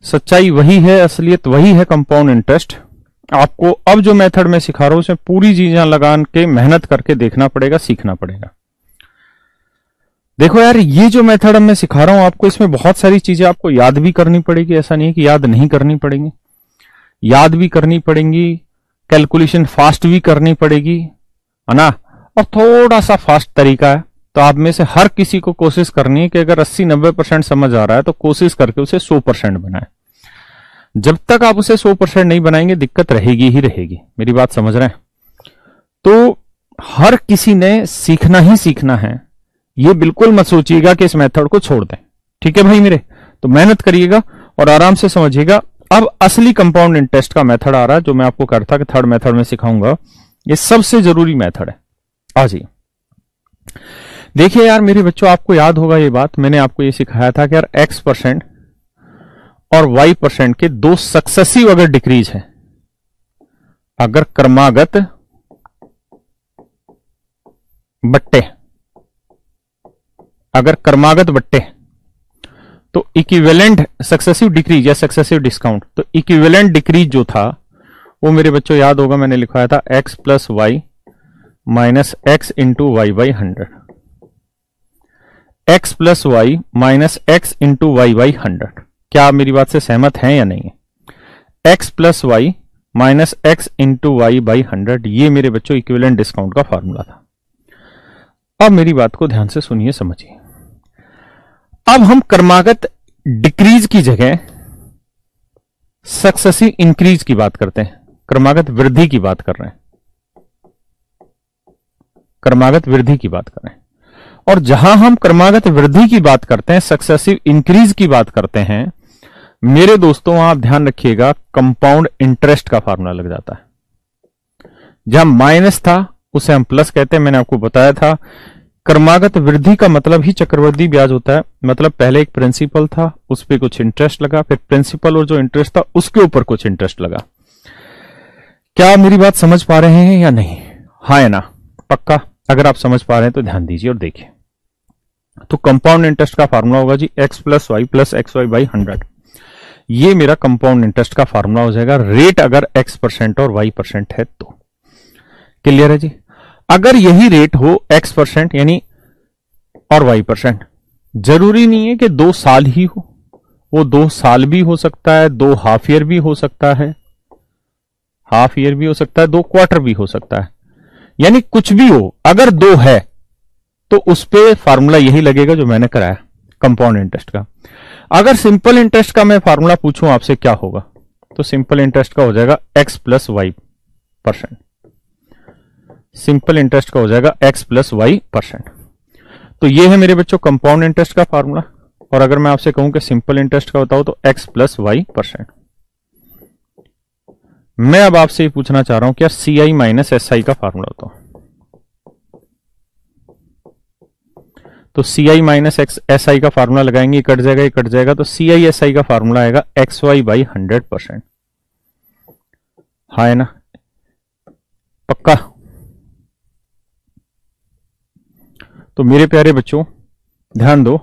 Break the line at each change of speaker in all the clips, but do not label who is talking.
सच्चाई वही है, असलियत वही है कंपाउंड इंटरेस्ट। आपको अब जो मेथड में सिखा रहा हूं उसमें पूरी चीजें लगा के मेहनत करके देखना पड़ेगा, सीखना पड़ेगा। देखो यार, ये जो मेथड मैं सिखा रहा हूं आपको, इसमें बहुत सारी चीजें आपको याद भी करनी पड़ेगी, ऐसा नहीं है कि याद नहीं करनी पड़ेंगी, याद भी करनी पड़ेंगी, कैलकुलेशन फास्ट भी करनी पड़ेगी, है ना। और थोड़ा सा फास्ट तरीका है, तो आप में से हर किसी को कोशिश करनी है कि अगर 80-90% समझ आ रहा है तो कोशिश करके उसे 100% बनाए। जब तक आप उसे 100% नहीं बनाएंगे दिक्कत रहेगी ही रहेगी। मेरी बात समझ रहे हैं? तो हर किसी ने सीखना ही सीखना है, ये बिल्कुल मत सोचिएगा कि इस मेथड को छोड़ दें। ठीक है भाई मेरे? तो मेहनत करिएगा और आराम से समझिएगा। अब असली कंपाउंड इंटरेस्ट का मेथड आ रहा है, जो मैं आपको करता कि थर्ड मेथड में सिखाऊंगा। ये सबसे जरूरी मेथड है। आ जाइए, देखिए यार मेरे बच्चों, आपको याद होगा ये बात, मैंने आपको ये सिखाया था कि यार x% और y% के दो सक्सेसिव अगर डिक्रीज है, अगर क्रमागत बट्टे, अगर क्रमागत बट्टे, तो इक्विवेलेंट सक्सेसिव डिक्रीज या सक्सेसिव डिस्काउंट, तो इक्विवेलेंट डिक्रीज जो था वो मेरे बच्चों याद होगा, मैंने लिखवाया था x plus Y minus X into Y by 100, x plus Y minus X into Y by 100। क्या आप मेरी बात से सहमत हैं या नहीं है? x plus Y minus X into Y by 100, ये मेरे बच्चों इक्विवेलेंट डिस्काउंट का फॉर्मूला था। अब मेरी बात को ध्यान से सुनिए, समझिए। अब हम क्रमागत डिक्रीज की जगह सक्सेसिव इंक्रीज की बात करते हैं, क्रमागत वृद्धि की बात कर रहे हैं, क्रमागत वृद्धि की बात कर रहे हैं। और जहां हम क्रमागत वृद्धि की बात करते हैं, सक्सेसिव इंक्रीज की बात करते हैं, मेरे दोस्तों आप ध्यान रखिएगा, कंपाउंड इंटरेस्ट का फार्मूला लग जाता है। जहां माइनस था उसे हम प्लस कहते हैं। मैंने आपको बताया था क्रमागत वृद्धि का मतलब ही चक्रवृद्धि ब्याज होता है। मतलब पहले एक प्रिंसिपल था, उस पर कुछ इंटरेस्ट लगा, फिर प्रिंसिपल और जो इंटरेस्ट था उसके ऊपर कुछ इंटरेस्ट लगा। क्या आप मेरी बात समझ पा रहे हैं या नहीं? हाँ या ना? पक्का? अगर आप समझ पा रहे हैं तो ध्यान दीजिए और देखिए। तो कंपाउंड इंटरेस्ट का फार्मूला होगा जी x plus Y plus X Y by 100। ये मेरा कंपाउंड इंटरेस्ट का फार्मूला हो जाएगा, रेट अगर x% और y% है तो। क्लियर है जी? अगर यही रेट हो x% यानी और y%, जरूरी नहीं है कि 2 साल ही हो, वो 2 साल भी हो सकता है, 2 हाफ ईयर भी हो सकता है, हाफ ईयर भी हो सकता है, 2 क्वार्टर भी हो सकता है, यानी कुछ भी हो। अगर 2 है तो उस पे फार्मूला यही लगेगा जो मैंने कराया कंपाउंड इंटरेस्ट का। अगर सिंपल इंटरेस्ट का मैं फार्मूला पूछूं आपसे क्या होगा, तो सिंपल इंटरेस्ट का हो जाएगा x plus y%। Simple interest का हो जाएगा x प्लस y%। तो ये है मेरे बच्चों कंपाउंड इंटरेस्ट का फार्मूला। और अगर मैं आपसे कहूं कि सिंपल इंटरेस्ट का बताओ तो x प्लस y%। मैं अब आपसे ये पूछना चाह रहा हूं क्या CI माइनस SI का फार्मूला बताओ। तो CI माइनस SI का फार्मूला लगाएंगे, कट जाएगा, ये कट जाएगा, तो CI SI का फार्मूला आएगा XY बाई 100%। हाँ है ना? पक्का? तो मेरे प्यारे बच्चों ध्यान दो,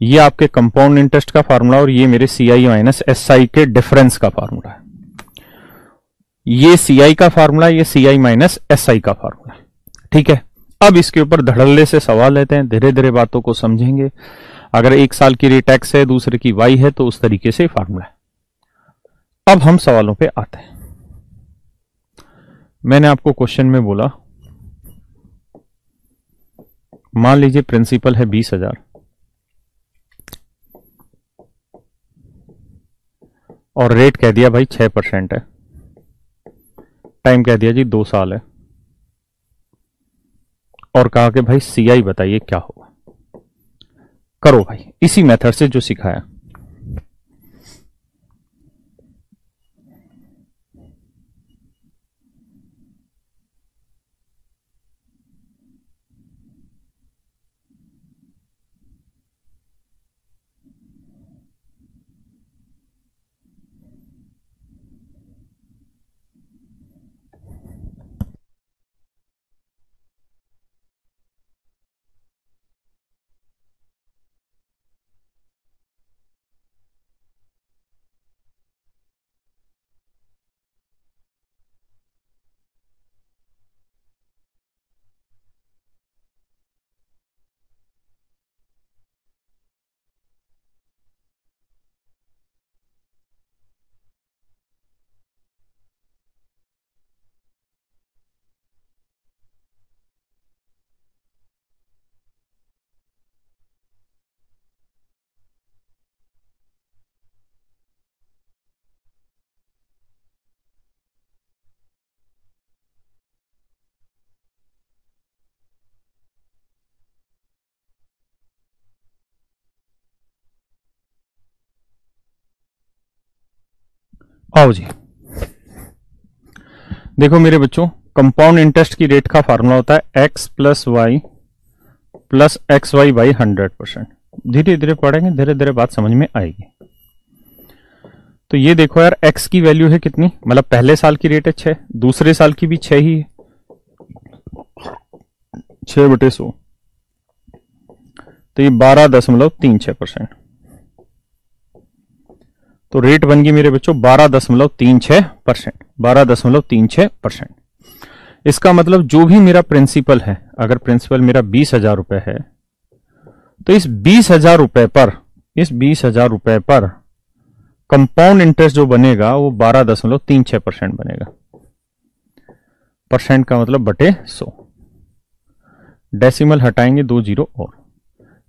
ये आपके कंपाउंड इंटरेस्ट का फार्मूला और ये मेरे CI माइनस SI के डिफरेंस का फार्मूला है। ये CI का फार्मूला, ये CI माइनस SI का फार्मूला। ठीक है? अब इसके ऊपर धड़ल्ले से सवाल लेते हैं, धीरे धीरे बातों को समझेंगे। अगर एक साल की रेट एक्स है, दूसरे की वाई है, तो उस तरीके से फार्मूला है। अब हम सवालों पे आते हैं। मैंने आपको क्वेश्चन में बोला, मान लीजिए प्रिंसिपल है 20,000 और रेट कह दिया भाई 6% है, टाइम कह दिया जी 2 साल है, और कहा कि भाई CI बताइए क्या होगा। करो भाई इसी मेथड से जो सिखाया। आओ जी, देखो मेरे बच्चों, कंपाउंड इंटरेस्ट की रेट का फार्मूला होता है x plus Y plus X Y by 100%। धीरे धीरे पढ़ेंगे, धीरे धीरे बात समझ में आएगी। तो ये देखो यार, x की वैल्यू है कितनी, मतलब पहले साल की रेट है 6, दूसरे साल की भी 6 ही है, 6/100, तो ये 12.36%। तो रेट बन गई मेरे बच्चों 12.36%, 12.36%। इसका मतलब जो भी मेरा प्रिंसिपल है, अगर प्रिंसिपल मेरा 20,000 रुपए है, तो इस 20,000 रुपए पर, इस 20,000 रुपए पर कंपाउंड इंटरेस्ट जो बनेगा वो 12.36% बनेगा। परसेंट का मतलब बटे 100। डेसिमल हटाएंगे 2 जीरो और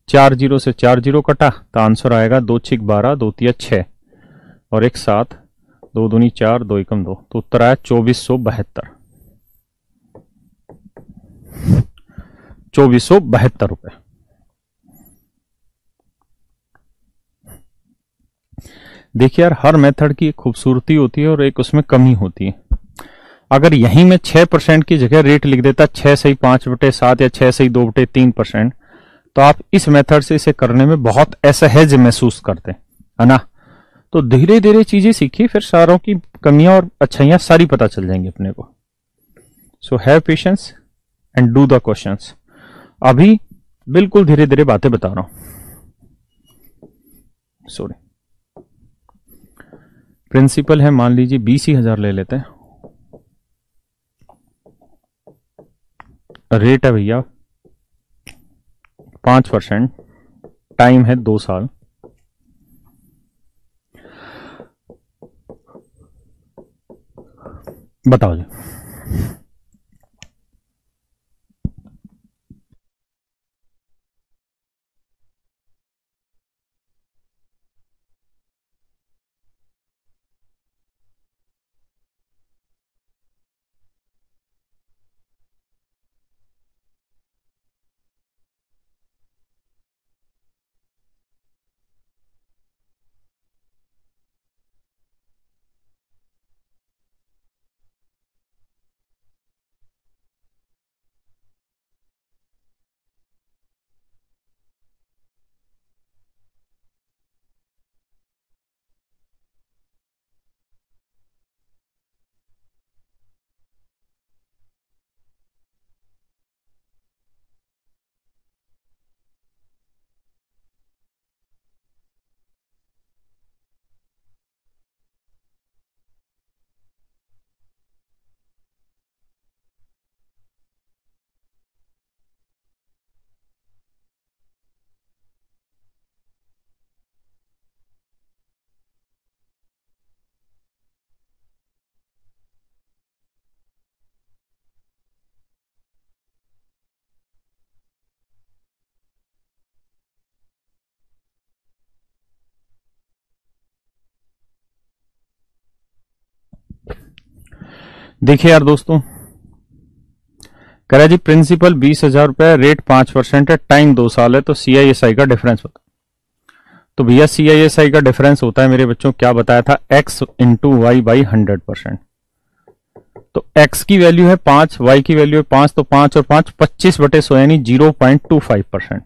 4 जीरो से 4 जीरो कटा, तो आंसर आएगा 2 6 12, 2 3 6 और 1 7, 2 दूनी 4, 2 एकम 2, तो उत्तर आया 2472, 2472 रुपए। देखिए यार, हर मेथड की एक खूबसूरती होती है और एक उसमें कमी होती है। अगर यहीं में 6% की जगह रेट लिख देता 6 सही 5/7 या 6 सही 2/3%, तो आप इस मेथड से इसे करने में बहुत असहज महसूस करते, है ना। तो धीरे धीरे चीजें सीखिए, फिर सारों की कमियां और अच्छाइयां सारी पता चल जाएंगी अपने को। So have patience and do the questions. अभी बिल्कुल धीरे धीरे बातें बता रहा हूं। सॉरी, प्रिंसिपल है मान लीजिए 20,000 ले लेते हैं, रेट है भैया 5%, टाइम है 2 साल। बताओ जी, देखिए यार दोस्तों, कह रहा जी प्रिंसिपल 20,000 रुपए, रेट 5% है, टाइम 2 साल है, तो CISI का डिफरेंस होता है। तो भैया CISI का डिफरेंस होता है मेरे बच्चों, क्या बताया था, x इंटू वाई बाई 100%। तो x की वैल्यू है 5, y की वैल्यू है 5, तो 5 और 5 25/100 यानी 0.25%।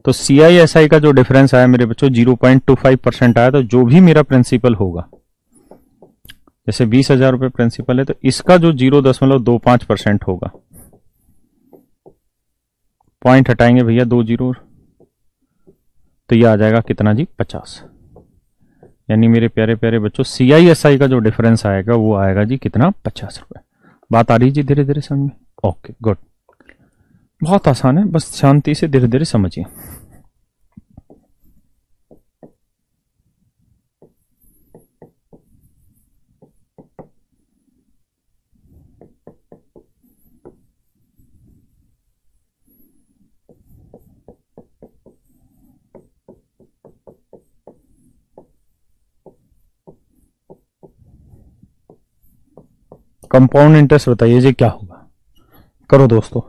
तो CISI का जो डिफरेंस आया मेरे बच्चों 0.25% आया। तो जो भी मेरा प्रिंसिपल होगा, जैसे 20,000 रुपए प्रिंसिपल है, तो इसका जो 0.25% होगा, पॉइंट हटाएंगे भैया 2 जीरो, तो ये आ जाएगा कितना जी, 50। यानी मेरे प्यारे प्यारे बच्चों, CISI का जो डिफरेंस आएगा वो आएगा जी कितना, 50 रुपए। बात आ रही जी धीरे धीरे समझ में? ओके गुड, बहुत आसान है, बस शांति से धीरे धीरे समझिए। कंपाउंड इंटरेस्ट बताइए जी क्या होगा, करो दोस्तों।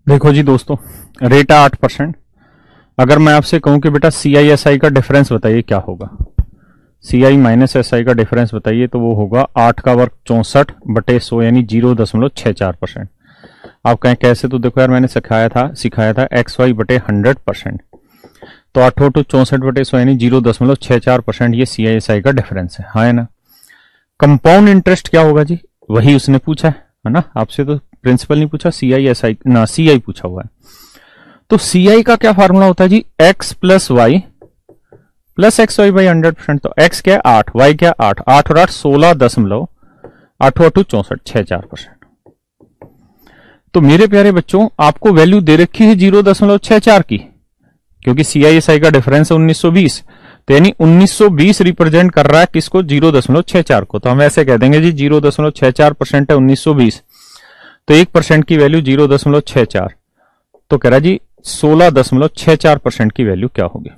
देखो जी दोस्तों, रेट है 8%। अगर मैं आपसे कहूं कि बेटा सी आई एस आई का डिफरेंस बताइए क्या होगा, सी आई माइनस एस आई का डिफरेंस बताइए, तो वो होगा 8 का वर्ग 64/100 यानी 0.64%। आप कहें कैसे, तो देखो यार मैंने सिखाया था XY/100%। तो 8×64/100 यानी 0.64%, ये सी आई एस आई का डिफरेंस है, हाँ है ना। कंपाउंड इंटरेस्ट क्या होगा जी, वही उसने पूछा है ना आपसे, तो प्रिंसिपल नहीं पूछा, सी आई एस आई ना सी आई पूछा हुआ है। तो सी आई का क्या फार्मूला होता है जी, x plus Y plus X Y by 100%। तो x क्या है 8, y क्या 8, 8 और 8 16.8×8=64, तो मेरे प्यारे बच्चों आपको वैल्यू दे रखी है 0.64 की, क्योंकि सीआईएसआई का डिफरेंस है 1920, तो यानी 1920 रिप्रेजेंट कर रहा है किसको, 0.64 को। तो हम ऐसे कह देंगे जी 0.64% है 1920, तो 1% की वैल्यू 0.64, तो कह रहा जी 16.64% की वैल्यू क्या होगी,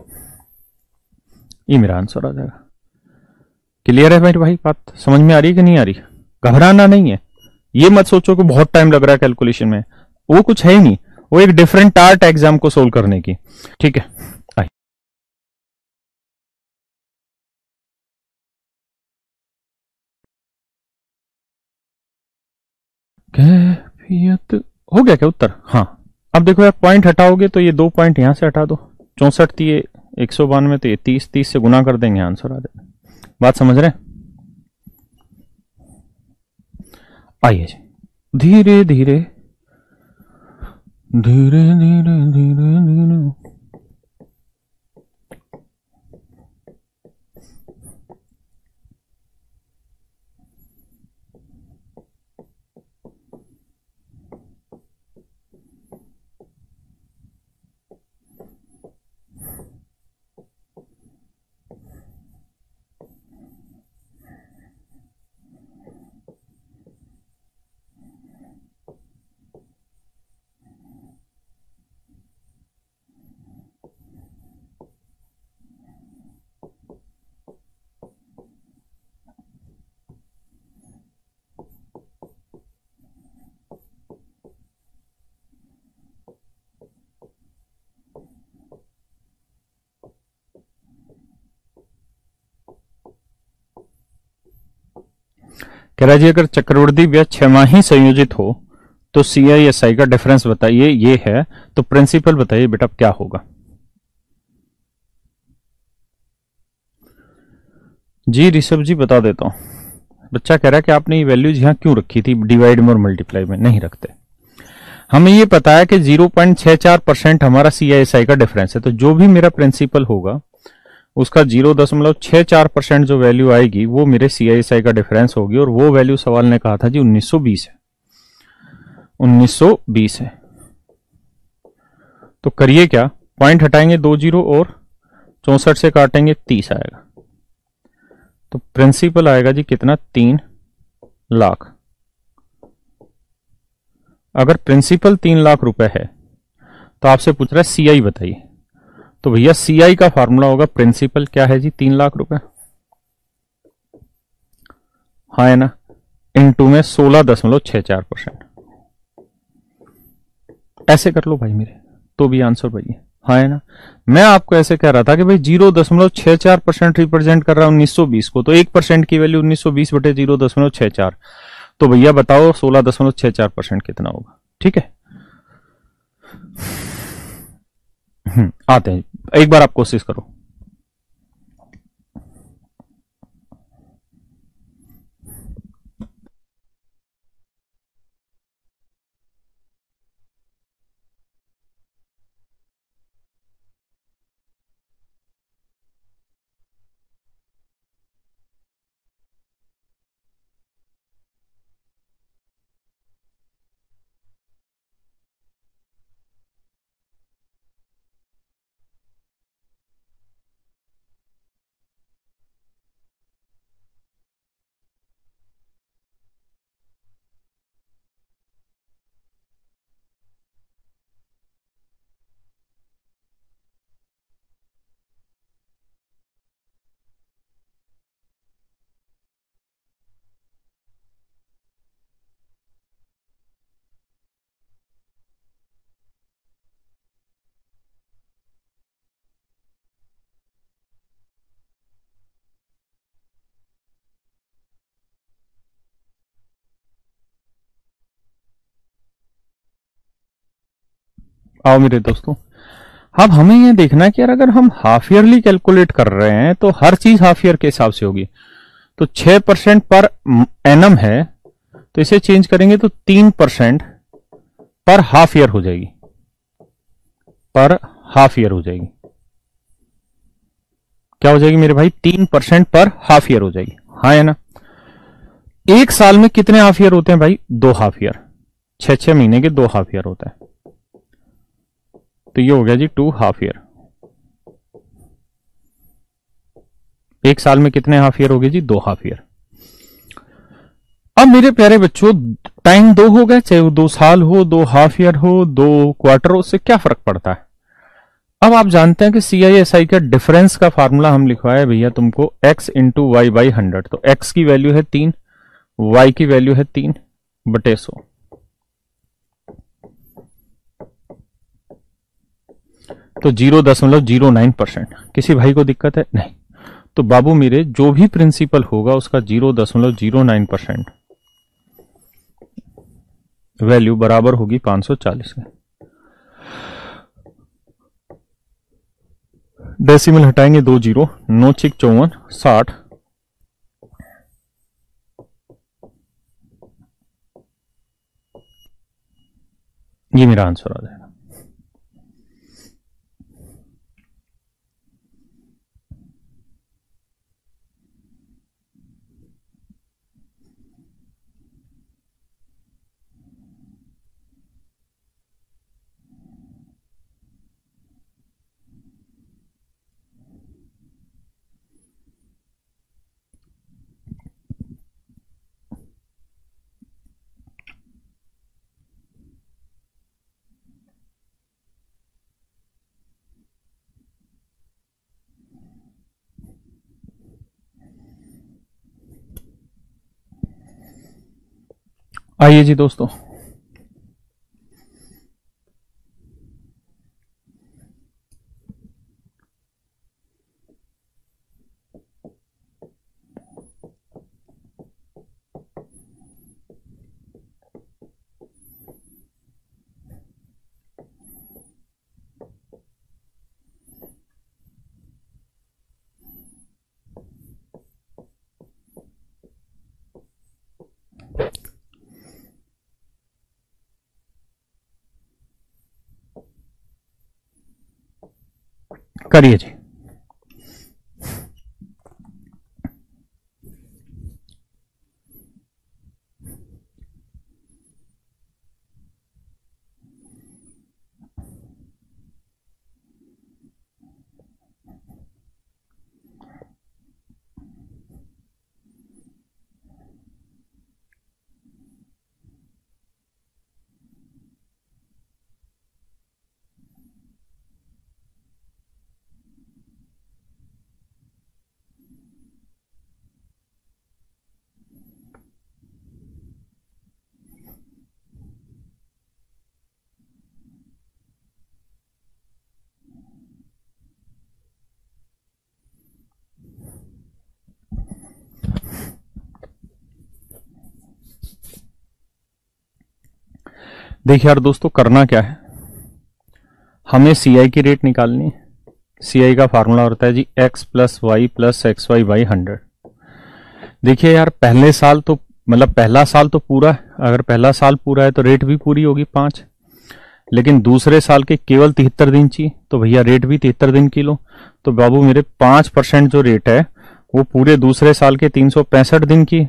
ये मेरा आंसर आ जाएगा। क्लियर है मेरे भाई, बात समझ में आ रही है कि नहीं आ रही, घबराना नहीं है, ये मत सोचो कि बहुत टाइम लग रहा है कैलकुलेशन में, वो कुछ है ही नहीं, वो एक डिफरेंट आर्ट एग्जाम को सोल्व करने की, ठीक है। आइए, कैफियत हो गया क्या उत्तर, हाँ। अब देखो यार पॉइंट हटाओगे तो ये 2 पॉइंट यहां से हटा दो, 64 थी ये 192, तो ये 30 से गुना कर देंगे, आंसर आ जाएगा। बात समझ रहे हैं? आइए जी, धीरे धीरे धीरे धीरे धीरे धीरे, कह रहा जी अगर चक्रवृद्धि ब्याज छमाही संयोजित हो तो सीआईएसआई का डिफरेंस बताइए, ये है, तो प्रिंसिपल बताइए बेटा क्या होगा। जी ऋषभ जी बता देता हूं, बच्चा कह रहा है कि आपने ये वैल्यूज यहां क्यों रखी थी, डिवाइड में और मल्टीप्लाई में नहीं रखते। हमें ये पता है कि 0.64% हमारा सीआईएसआई का डिफरेंस है, तो जो भी मेरा प्रिंसिपल होगा उसका 0.64% जो वैल्यू आएगी वो मेरे सीआईएसआई का डिफरेंस होगी, और वो वैल्यू सवाल ने कहा था जी 1920 है, 1920 है। तो करिए क्या, पॉइंट हटाएंगे 2 जीरो और 64 से काटेंगे 30 आएगा, तो प्रिंसिपल आएगा जी कितना, 3 लाख। अगर प्रिंसिपल 3 लाख रुपए है तो आपसे पूछ रहा है सीआई बताइए, तो भैया सीआई का फार्मूला होगा, प्रिंसिपल क्या है जी 3 लाख रुपए, हाँ है ना, इनटू में 16.64%, ऐसे कर लो भाई मेरे, तो भी आंसर भाई हाँ है ना। मैं आपको ऐसे कह रहा था कि भाई 0.64% रिप्रेजेंट कर रहा है 1920 को, तो 1% की वैल्यू 1920/0.64, तो भैया बताओ 16.64% कितना होगा, ठीक है। आते हैं, एक बार आप कोशिश करो। आओ मेरे दोस्तों, अब हमें यह देखना है कि यार अगर हम हाफ ईयरली कैलकुलेट कर रहे हैं तो हर चीज हाफ ईयर के हिसाब से होगी। तो 6% पर एनम है, तो इसे चेंज करेंगे तो 3% पर हाफ ईयर हो जाएगी, पर हाफ ईयर हो जाएगी। क्या हो जाएगी मेरे भाई? 3% पर हाफ ईयर हो जाएगी। हाँ है ना? एक साल में कितने हाफ ईयर होते हैं भाई? 2 हाफ ईयर। 6 महीने के 2 हाफ ईयर होता है। तो ये हो गया जी 2 हाफ ईयर। एक साल में कितने हाफ ईयर हो गए जी? 2 हाफ ईयर। अब मेरे प्यारे बच्चों, टाइम 2 हो गए, चाहे वो 2 साल हो, 2 हाफ ईयर हो, 2 क्वार्टर हो, उससे क्या फर्क पड़ता है? अब आप जानते हैं कि CISI का डिफरेंस का फार्मूला हम लिखवाए भैया तुमको x इंटू वाई बाई 100। तो x की वैल्यू है 3, y की वैल्यू है 3/100। तो 0.09%। किसी भाई को दिक्कत है? नहीं। तो बाबू मेरे जो भी प्रिंसिपल होगा उसका 0.09% वैल्यू बराबर होगी 540 के। डेसिमल हटाएंगे 2 जीरो, 9 6 54 60। ये मेरा आंसर आ जाएगा। आइए जी दोस्तों, करिए जी। देखिए यार दोस्तों, करना क्या है, हमें CI की रेट निकालनी है। CI का फार्मूला होता है जी x plus Y plus X Y by 100। देखिए यार, पहले साल तो मतलब पहला साल तो पूरा है, अगर पहला साल पूरा है तो रेट भी पूरी होगी 5। लेकिन दूसरे साल के केवल 73 दिन चाहिए, तो भैया रेट भी 73 दिन की लो। तो बाबू मेरे 5% जो रेट है वो पूरे दूसरे साल के 365 दिन की,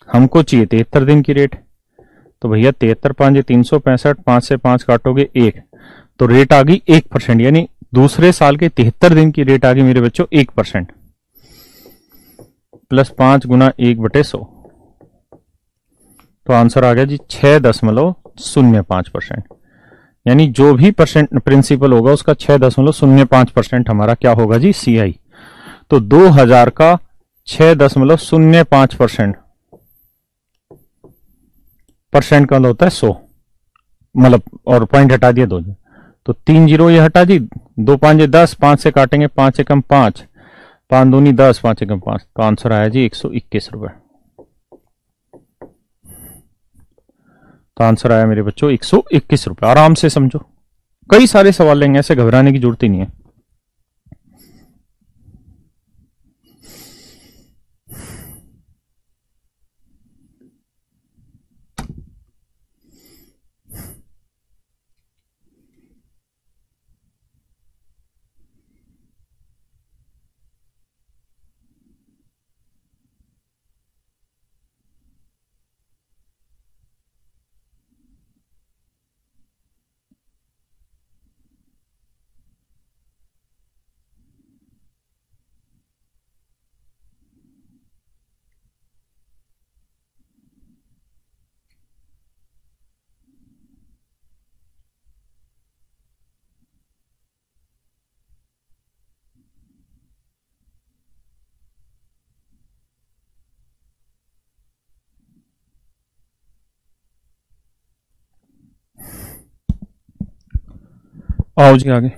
हमको चाहिए 73 दिन की रेट। तो भैया 73 5 365, 5 से 5 काटोगे 1, तो रेट आ गई 1%। यानी दूसरे साल के 73 दिन की रेट आ गई मेरे बच्चों 1%। प्लस 5 गुना 1/100, तो आंसर आ गया जी 6.05%। यानी जो भी परसेंट प्रिंसिपल होगा उसका 6.05% हमारा क्या होगा जी? CI। तो 2000 का 6.05% परसेंट का होता है 100, मतलब और पॉइंट हटा दिया 2, तो 3 जीरो ये हटा जी, 2 5 10, 5 से काटेंगे 5 एकम 5, 5 दूनी 10, 5 एकम 5, तो आंसर आया जी 121 रुपए। तो आंसर आया मेरे बच्चों 121 रुपए। आराम से समझो, कई सारे सवाल लेंगे, ऐसे घबराने की जरूरत ही नहीं है। आओ जी आगे।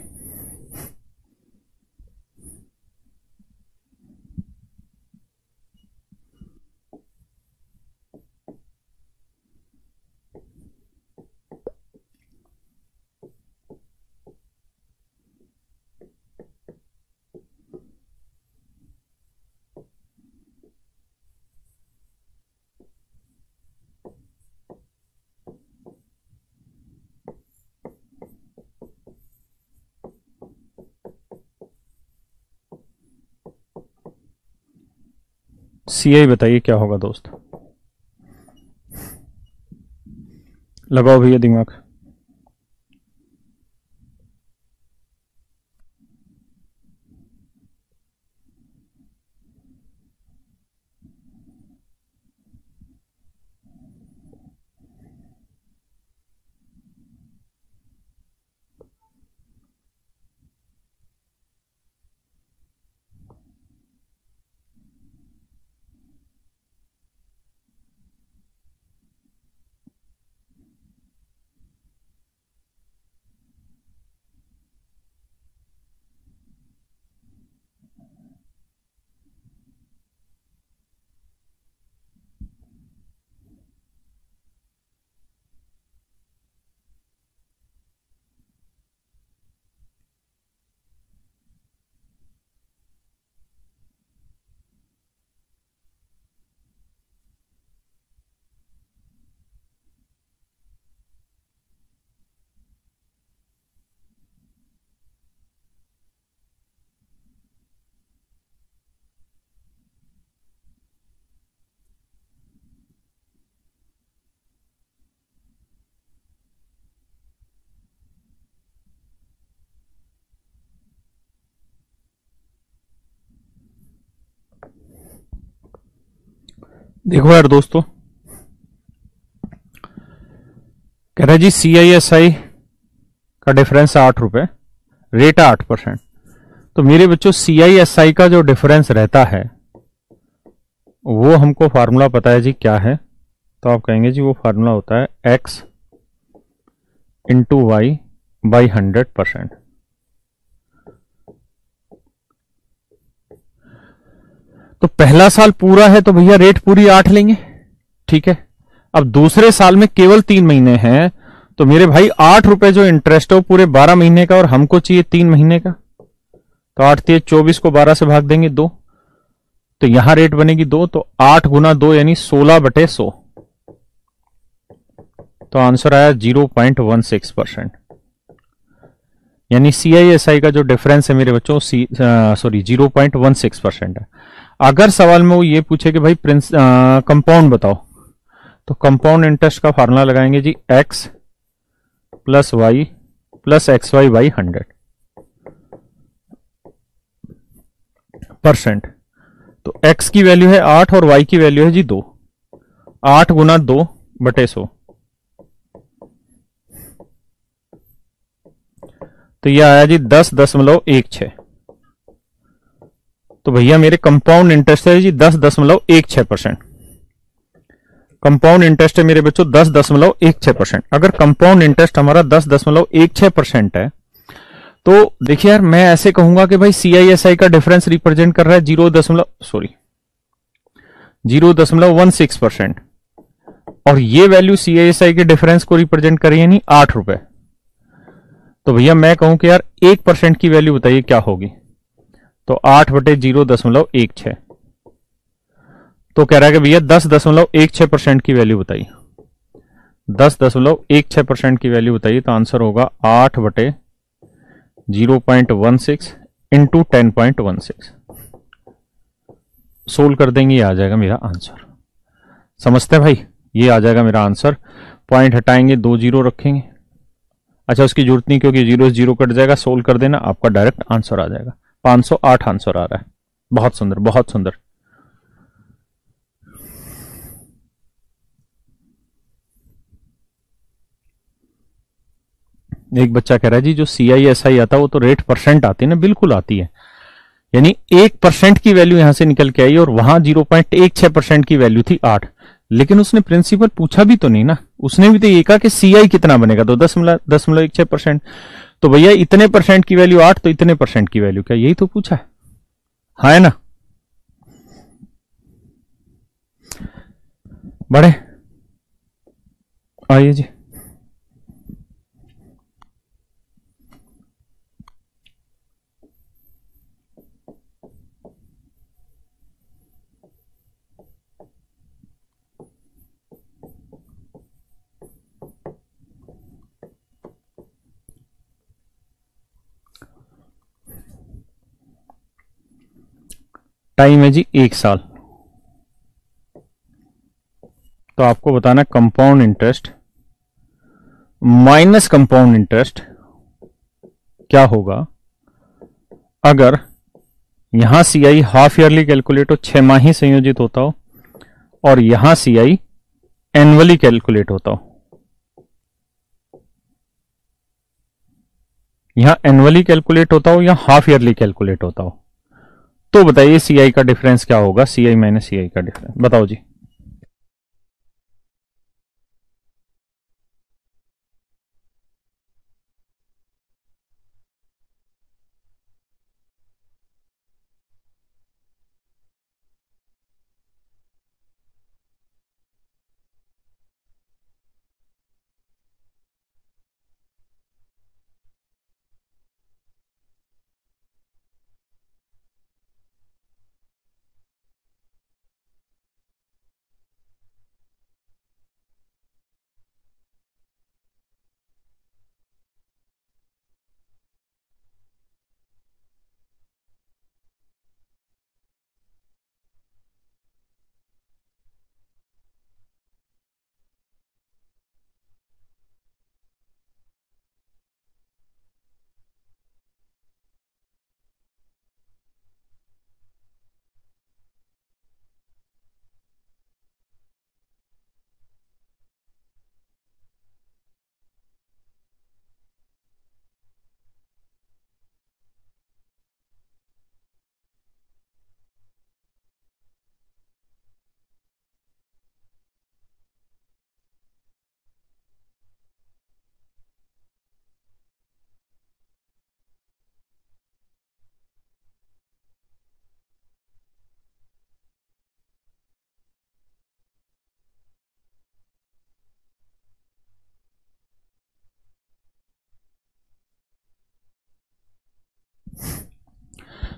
सीआई बताइए क्या होगा दोस्त, लगाओ भैया दिमाग। देखो यार दोस्तों, कह रहा है जी CISI का डिफरेंस है 8 रुपए, रेट है 8%। तो मेरे बच्चों CISI का जो डिफरेंस रहता है वो हमको फार्मूला पता है जी क्या है। तो आप कहेंगे जी वो फार्मूला होता है X इंटू वाई बाई 100%। तो पहला साल पूरा है तो भैया रेट पूरी 8 लेंगे, ठीक है। अब दूसरे साल में केवल 3 महीने हैं, तो मेरे भाई 8 रुपए जो इंटरेस्ट है वो पूरे 12 महीने का और हमको चाहिए 3 महीने का। तो 8 3 24 को 12 से भाग देंगे 2, तो यहां रेट बनेगी 2, तो 8 गुना 2 यानी 16/100। तो आंसर आया 0.16%। यानी CISI का जो डिफरेंस है मेरे बच्चों 0.16% है। अगर सवाल में वो ये पूछे कि भाई कंपाउंड बताओ, तो कंपाउंड इंटरेस्ट का फार्मूला लगाएंगे जी x plus Y plus XY by 100%। तो x की वैल्यू है 8 और y की वैल्यू है जी 2। 8 गुना 2/100, तो यह आया जी 10.16। तो भैया मेरे कंपाउंड इंटरेस्ट है जी 10.16%। कंपाउंड इंटरेस्ट है मेरे बच्चों 10.16%। अगर कंपाउंड इंटरेस्ट हमारा 10.16% है तो देखिए यार, मैं ऐसे कहूंगा कि भाई CISI का डिफरेंस रिप्रेजेंट कर रहा है 0.16% और ये वैल्यू CISI के डिफरेंस को रिप्रेजेंट कर रही है नहीं 8 रुपए। तो भैया मैं कहूं कि यार 1% की वैल्यू बताइए क्या होगी, तो 8/0.16। तो कह रहा है कि भैया 10.16% की वैल्यू बताइए, 10.16% की वैल्यू बताइए। तो आंसर होगा 8/0.16 इंटू 10.16। सोल्व कर देंगे, ये आ जाएगा मेरा आंसर। समझते हैं भाई, ये आ जाएगा मेरा आंसर। पॉइंट हटाएंगे, 2 जीरो रखेंगे। अच्छा, उसकी जरूरत नहीं क्योंकि 0 से 0 कट जाएगा। सोल्व कर देना, आपका डायरेक्ट आंसर आ जाएगा। 508 आंसर आ रहा है। बहुत सुंदर, बहुत सुंदर। एक बच्चा कह रहा है जी जो CISI आता है वो तो रेट परसेंट आती है ना। बिल्कुल आती है, यानी 1% की वैल्यू यहां से निकल के आई और वहां 0.16% की वैल्यू थी 8। लेकिन उसने प्रिंसिपल पूछा भी तो नहीं ना, उसने भी तो ये कहा कि CI कितना बनेगा, तो 10.16%। तो भैया इतने परसेंट की वैल्यू 8, तो इतने परसेंट की वैल्यू क्या, यही तो पूछा है। हाँ है ना। बढ़े, आइए जी। टाइम है जी 1 साल। तो आपको बताना compound interest minus compound interest क्या होगा अगर यहां CI हाफ ईयरली कैलकुलेट हो, 6 माही संयोजित होता हो, और यहां CI एनुअली कैलकुलेट होता हो। यहां एनुअली कैलकुलेट होता हो या हाफ ईयरली कैलकुलेट होता हो। तो बताइए CI का डिफरेंस क्या होगा, CI माइनस CI का डिफरेंस बताओ जी।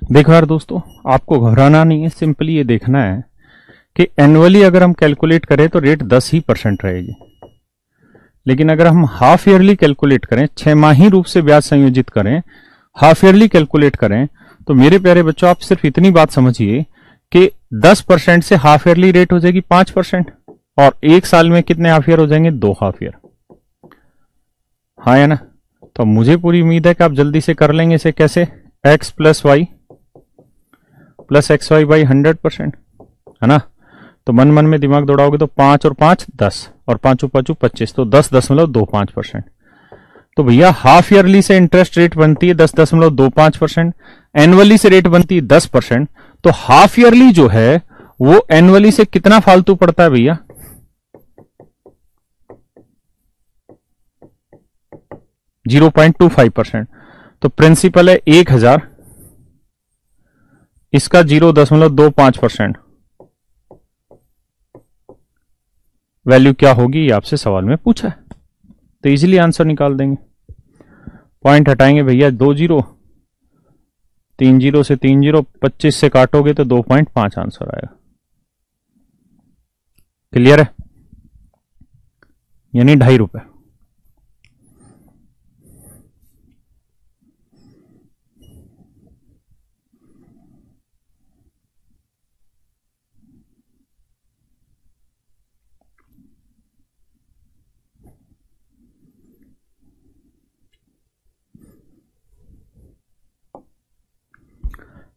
देखो यार दोस्तों, आपको घबराना नहीं है, सिंपली ये देखना है कि एनुअली अगर हम कैलकुलेट करें तो रेट 10% रहेगी। लेकिन अगर हम हाफ ईयरली कैलकुलेट करें, 6 माही रूप से ब्याज संयोजित करें, हाफ ईयरली कैलकुलेट करें, तो मेरे प्यारे बच्चों आप सिर्फ इतनी बात समझिए कि 10% से हाफ ईयरली रेट हो जाएगी 5%, और 1 साल में कितने हाफ ईयर हो जाएंगे, 2 हाफ ईयर। हाँ है ना। तो मुझे पूरी उम्मीद है कि आप जल्दी से कर लेंगे इसे। कैसे, x plus Y plus X Y by 100%, है ना। तो मन मन में दिमाग दौड़ाओगे तो 5 और 5 10, और 5 5 25, तो 10.25%। तो भैया हाफ ईयरली से इंटरेस्ट रेट बनती है 10.25%, एनुअली से रेट बनती है 10%। तो हाफ ईयरली जो है वो एनुअली से कितना फालतू पड़ता है भैया, 0.25%। तो प्रिंसिपल है 1000, इसका 0.25% वैल्यू क्या होगी, ये आपसे सवाल में पूछा है, तो इजीली आंसर निकाल देंगे। पॉइंट हटाएंगे भैया, 2 जीरो, 3 जीरो से 3 जीरो, 25 से काटोगे तो 2.5 आंसर आएगा। क्लियर है? यानी ₹2.5।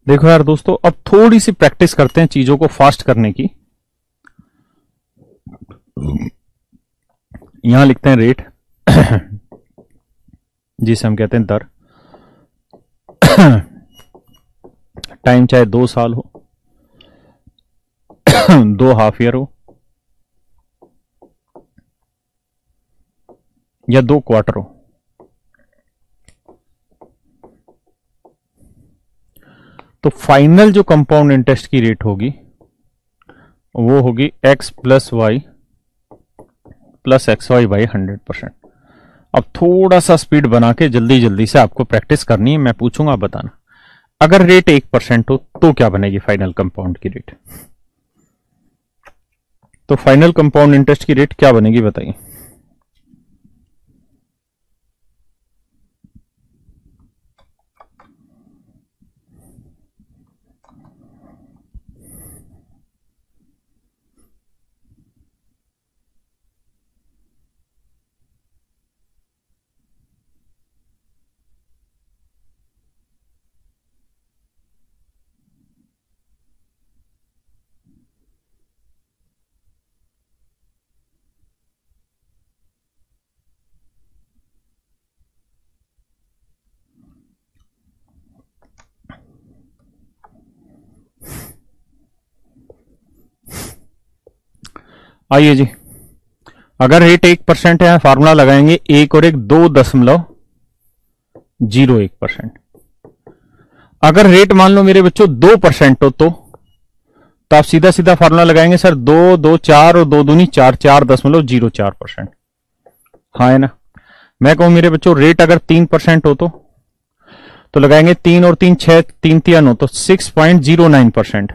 देखो यार दोस्तों, अब थोड़ी सी प्रैक्टिस करते हैं चीजों को फास्ट करने की। यहां लिखते हैं रेट जिसे हम कहते हैं दर। टाइम चाहे 2 साल हो, 2 हाफ ईयर हो, या 2 क्वार्टर हो। तो फाइनल जो कंपाउंड इंटरेस्ट की रेट होगी वो होगी x plus Y plus X Y by 100%। अब थोड़ा सा स्पीड बना के जल्दी जल्दी से आपको प्रैक्टिस करनी है, मैं पूछूंगा बताना। अगर रेट 1% हो तो क्या बनेगी फाइनल कंपाउंड की रेट? तो फाइनल कंपाउंड इंटरेस्ट की रेट क्या बनेगी बताइए। आइए जी, अगर रेट 1% है, फार्मूला लगाएंगे 1 और 1 2.01%। अगर रेट मान लो मेरे बच्चों 2% हो तो आप सीधा सीधा फार्मूला लगाएंगे सर 2 2 4 और 2 दूनी 4, 4.04%। हाँ है ना? मैं कहूं मेरे बच्चों रेट अगर 3% हो तो लगाएंगे 3 और 3 6, 3 3 9 तो 6.09%।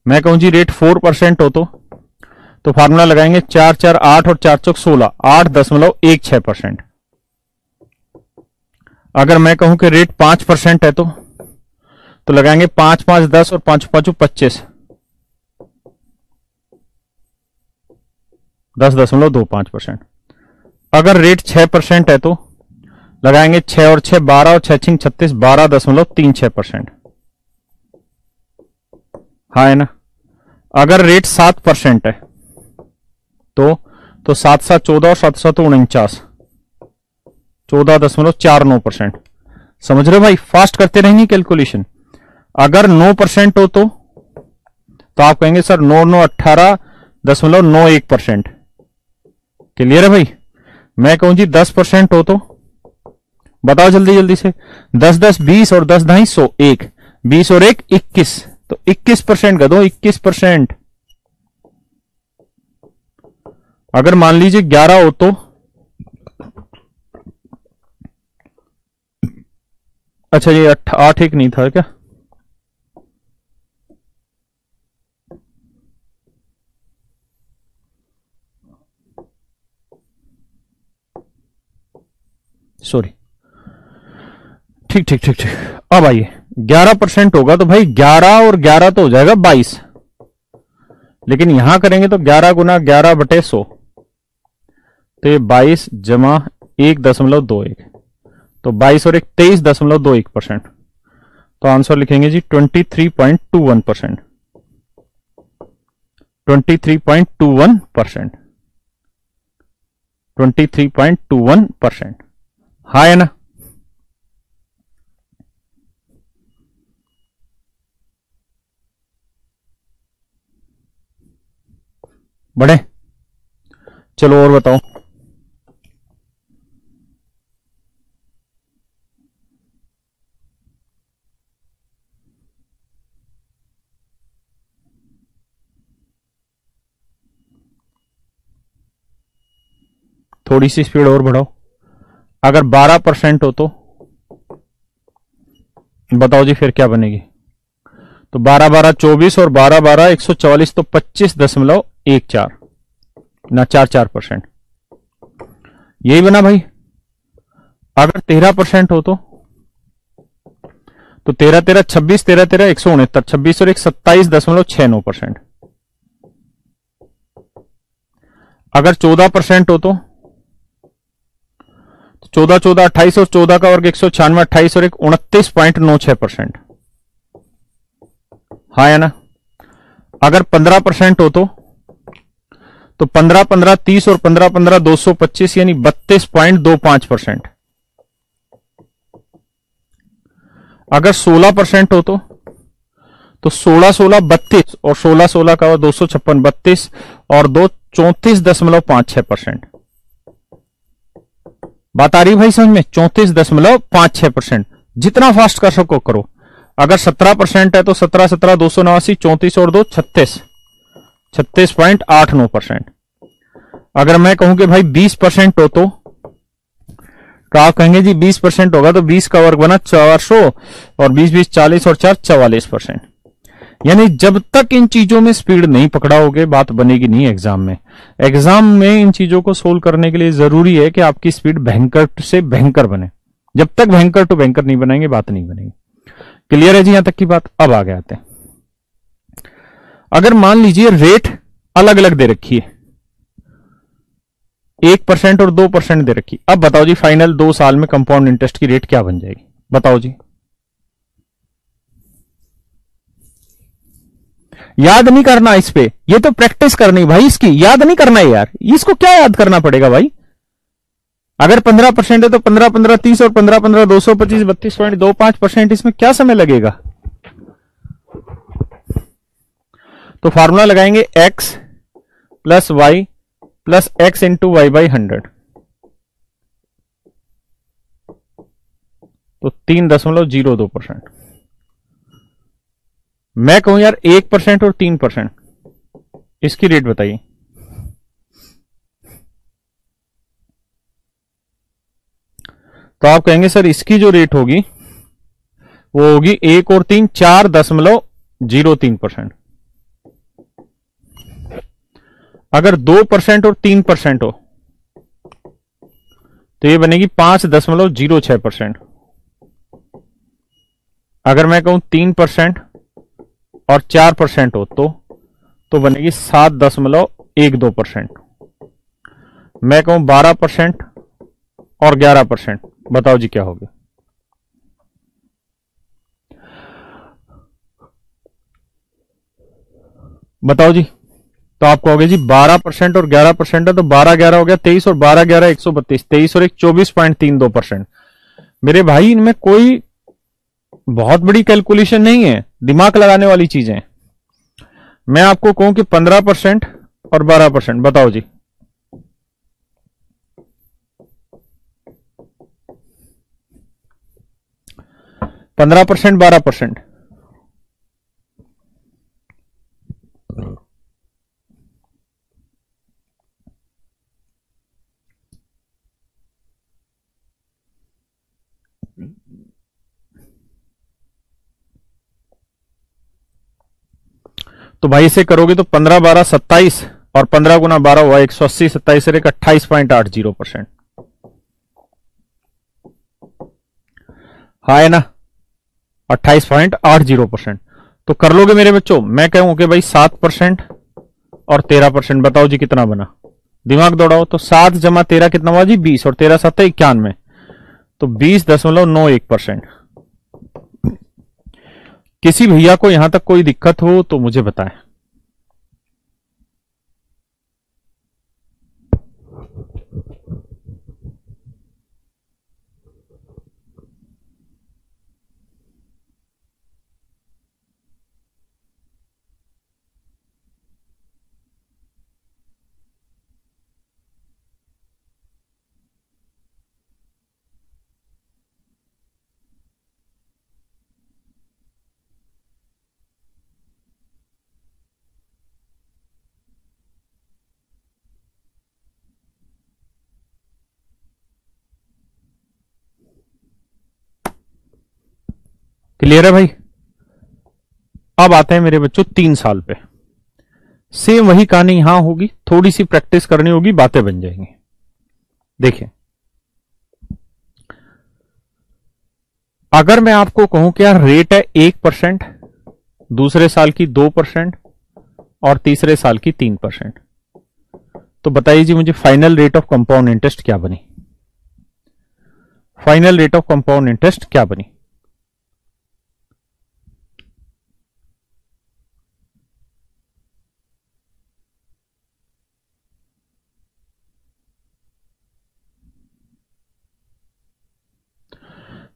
मैं कहूं जी रेट 4% हो तो फार्मूला लगाएंगे 4 4 8 और 4 चौक 16, 8.16%। अगर मैं कहूं कि रेट 5% है तो लगाएंगे 5 5 10 और 5 5 25, 10.25%। अगर रेट 6% है तो लगाएंगे 6 और 6 12 और 6 6 36, 12.36%। हाँ है ना? अगर रेट 7% है तो 7 7 14 और 7 7 49, 14.49%। समझ रहे हो भाई? फास्ट करते रहेंगे कैलकुलेशन। अगर 9% हो तो आप कहेंगे सर 9 9 18.91%। क्लियर है भाई? मैं कहूं जी 10% हो तो बताओ जल्दी जल्दी से। 10 10 20 और 10 ढाई 100, 1 20 और 1 21, तो 21% का दो, 21%। अगर मान लीजिए 11 हो तो, अच्छा ये 8 1 नहीं था क्या? सॉरी, ठीक ठीक ठीक ठीक। अब आइए 11% होगा तो भाई 11 और 11 तो हो जाएगा 22, लेकिन यहां करेंगे तो 11 गुना 11/100, तो ये 22 जमा 1.21, तो 22 और 1 23.21%। तो आंसर लिखेंगे जी 23.21%। 23.21%। 23.21%। हाँ है ना? बढ़े? चलो और बताओ। थोड़ी सी स्पीड और बढ़ाओ। अगर 12% हो तो बताओ जी फिर क्या बनेगी? तो 12 12 24 और 12 12 144, तो 25.14 ना 44%, यही बना भाई। अगर 13% हो तो 13 13 26, 13 13 169, 26 और 1 27.69%। अगर 14% हो तो 14 14 28 और 14 का वर्ग 196, 28 और 1 29.96%। हाँ या ना? अगर 15% हो तो 15 15 30 और 15 15 225 यानी 32.25%। अगर 16% हो तो 16 16 32 और 16 16 का 256, 32 और 2 34.56%। बात आ रही भाई समझ में? 34.56%। जितना फास्ट कर सको करो। अगर 17% है तो 17 17 289, 34 और 2 36, 36.89%। अगर मैं कहूं कि भाई 20% हो तो आप कहेंगे जी 20% होगा तो 20 का वर्ग बना 400 और 20 20 40 और 4 44%। यानी जब तक इन चीजों में स्पीड नहीं पकड़ाओगे बात बनेगी नहीं एग्जाम में। एग्जाम में इन चीजों को सोल्व करने के लिए जरूरी है कि आपकी स्पीड भयंकर से भयंकर बने। जब तक भयंकर टू भयंकर नहीं बनाएंगे बात नहीं बनेगी। क्लियर है जी यहां तक की बात? अब आगे आते हैं। अगर मान लीजिए रेट अलग अलग दे रखी है, 1% और 2% दे रखी, अब बताओ जी फाइनल 2 साल में कंपाउंड इंटरेस्ट की रेट क्या बन जाएगी? बताओ जी। याद नहीं करना इस पे, ये तो प्रैक्टिस करनी भाई, इसकी याद नहीं करना है यार। इसको क्या याद करना पड़ेगा भाई? अगर 15% है तो 15 15 30 और 15 15 225 32.25%। इसमें क्या समय लगेगा? तो फॉर्मूला लगाएंगे x plus Y plus X into Y by 100, तो 3.02%। मैं कहूं यार 1% और 3%, इसकी रेट बताइए। तो आप कहेंगे सर इसकी जो रेट होगी वो होगी 1 और 3 4.03%। अगर 2% और 3% हो तो ये बनेगी 5.06%। अगर मैं कहूं 3% और 4% हो तो बनेगी 7.12%। मैं कहूं 12% और 11%, बताओ जी क्या होगा? बताओ जी। तो आप कहोगे जी 12% और 11% है तो 12 11 हो गया 23 और 12 11 132, 23 और 1 24.32%। मेरे भाई इनमें कोई बहुत बड़ी कैलकुलेशन नहीं है, दिमाग लगाने वाली चीजें। मैं आपको कहूं कि 15% और 12%, बताओ जी। 15% 12%। तो भाई इसे करोगे तो 15 12 27 और 15 गुना 12 हुआ 180, 27 से 28.80%। हाँ है ना? 28.80%। तो कर लोगे मेरे बच्चों? मैं कहूं कि भाई 7% और 13%, बताओ जी कितना बना? दिमाग दौड़ाओ। तो 7 जमा 13 कितना हुआ जी? 20 और 13 7 91, तो 20.91%। किसी भैया को यहां तक कोई दिक्कत हो तो मुझे बताएं। क्लियर है भाई? अब आते हैं मेरे बच्चों 3 साल पे। सेम वही कहानी यहां होगी, थोड़ी सी प्रैक्टिस करनी होगी, बातें बन जाएंगी। देखिए, अगर मैं आपको कहूं कि यार रेट है 1%, दूसरे साल की 2% और तीसरे साल की 3%, तो बताइए जी मुझे final rate of compound interest क्या बनी? Final rate of compound interest क्या बनी?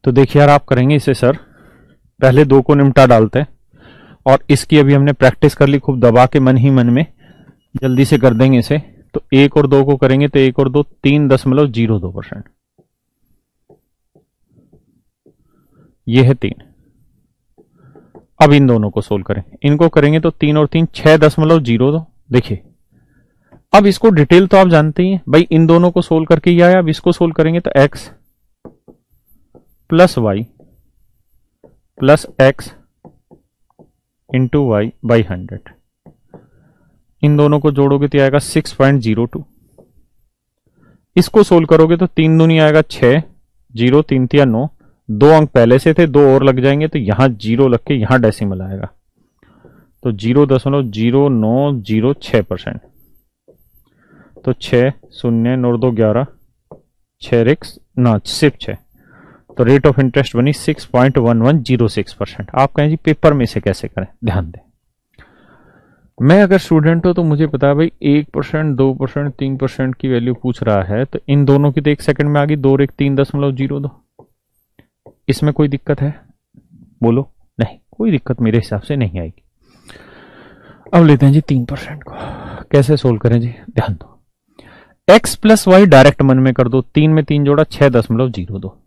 तो देखिए यार, आप करेंगे इसे सर, पहले 2 को निपटा डालते हैं, और इसकी अभी हमने प्रैक्टिस कर ली खूब दबा के मन ही मन में, जल्दी से कर देंगे इसे। तो 1 और 2 को करेंगे तो 1 और 2 3.02%, ये है 3। अब इन दोनों को सोल्व करें, इनको करेंगे तो 3 और 3 6.02। देखिए, अब इसको डिटेल तो आप जानते ही हैं भाई, इन दोनों को सोल्व करके ही आया। अब इसको सोल्व करेंगे तो x plus Y plus X into Y by 100, इन दोनों को जोड़ोगे तो आएगा 6.02। इसको सोल्व करोगे तो 3 दूनी आएगा 6, 0 3 तिया 9, 2 अंक पहले से थे, 2 और लग जाएंगे तो यहां 0 लग के यहां डेसिमल आएगा, तो 0.0906%। तो 6 0 9 2 11, 6 रिक्स ना सिर्फ 6, तो रेट ऑफ इंटरेस्ट बनी 6.1106%। आप कहें जी पेपर में से कैसे करें? ध्यान दें, मैं अगर स्टूडेंट हो तो मुझे पता है भाई 1%, 2%, 3% की वैल्यू पूछ रहा है, तो इन दोनों की तो 1 सेकंड में आ गई, 2 रेक 3.02। इसमें कोई दिक्कत है? बोलो। नहीं, कोई दिक्कत मेरे हिसाब से नहीं आएगी। अब लेते हैं जी 3% को, कैसे सोल्व करें जी? ध्यान दो, x प्लस वाई डायरेक्ट मन में कर दो, 3 में 3 जोड़ा 6.02।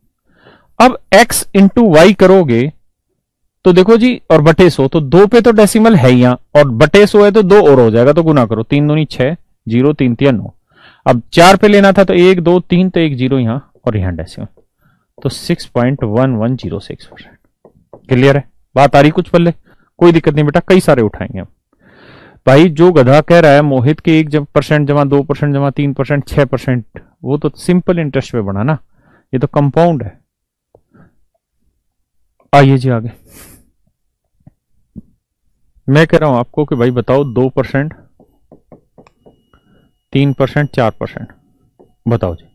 अब x इंटू वाई करोगे तो देखो जी, और बटे 100, तो 2 पे तो डेसिमल है ही यहां, और बटे 100 है तो 2 और हो जाएगा, तो गुना करो, 3 दूनी 6, 0 3 तिया 9। अब 4 पे लेना था तो 1 2 3, तो 1 0 यहां और यहां डेसिमल, तो 6.1106%। क्लियर है? बात आ रही कुछ पल्ले? कोई दिक्कत नहीं बेटा, कई सारे उठाएंगे हम। भाई जो गधा कह रहा है मोहित के 1% जमा 2% जमा 3% 6%, वो तो सिंपल इंटरेस्ट पे बना ना, ये तो कंपाउंड है। आइए जी आगे, मैं कह रहा हूं आपको कि भाई बताओ 2%, 3%, 4%, बताओ जी,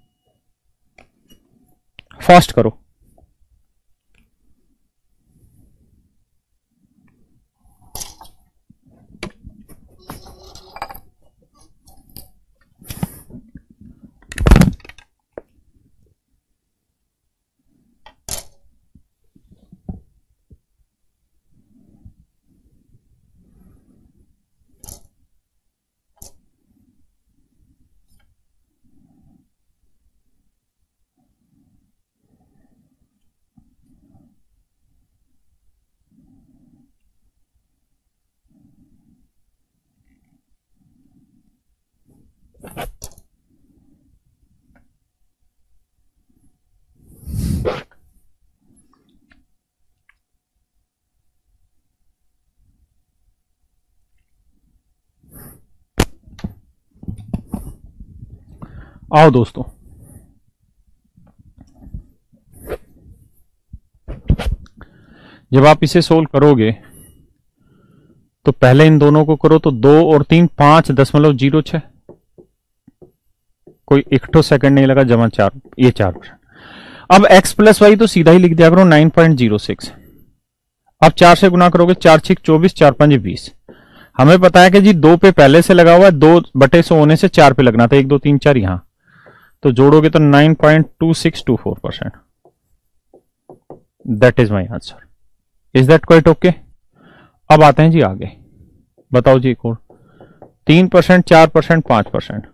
फास्ट करो। आओ दोस्तों, जब आप इसे सोल्व करोगे तो पहले इन दोनों को करो, तो 2 और 3 5.06, कोई एक ठो सेकंड नहीं लगा, जमा 4, ये 4%। अब x प्लस वाई तो सीधा ही लिख दिया करो 9.06। अब 4 से गुना करोगे, 4 6 24, 4 5 20। हमें पता है कि जी 2 पे पहले से लगा हुआ है, 2/100 होने से 4 पे लगना था, 1 2 3 4 यहां, तो जोड़ोगे तो 9.2624%। That is my answer. Is that quite okay? अब आते हैं जी आगे, बताओ जी एक और, 3%, 4%, 5%,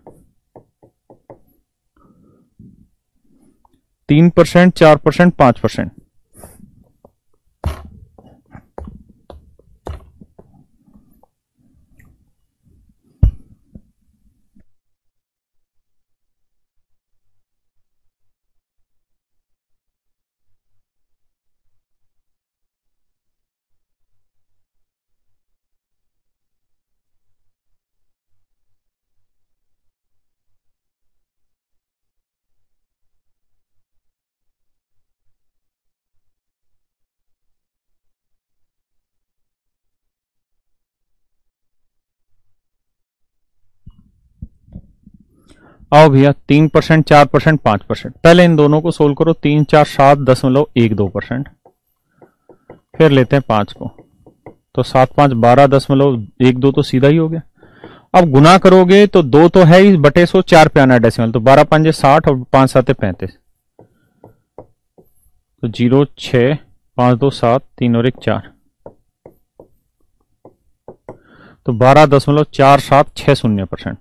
3%, 4%, 5%। आओ भैया 3%, 4%, 5%। पहले इन दोनों को सोल्व करो। 3 4 7.12%। फिर लेते हैं 5 को, तो 7 5 12.12 तो सीधा ही हो गया। अब गुना करोगे तो 2 तो है ही बटे 100, 4 पे आना है डेसिमल, तो 12 5 60 और 5 7 35, तो 0 6 5 2 7 3 और 1 4, तो 12.4760%।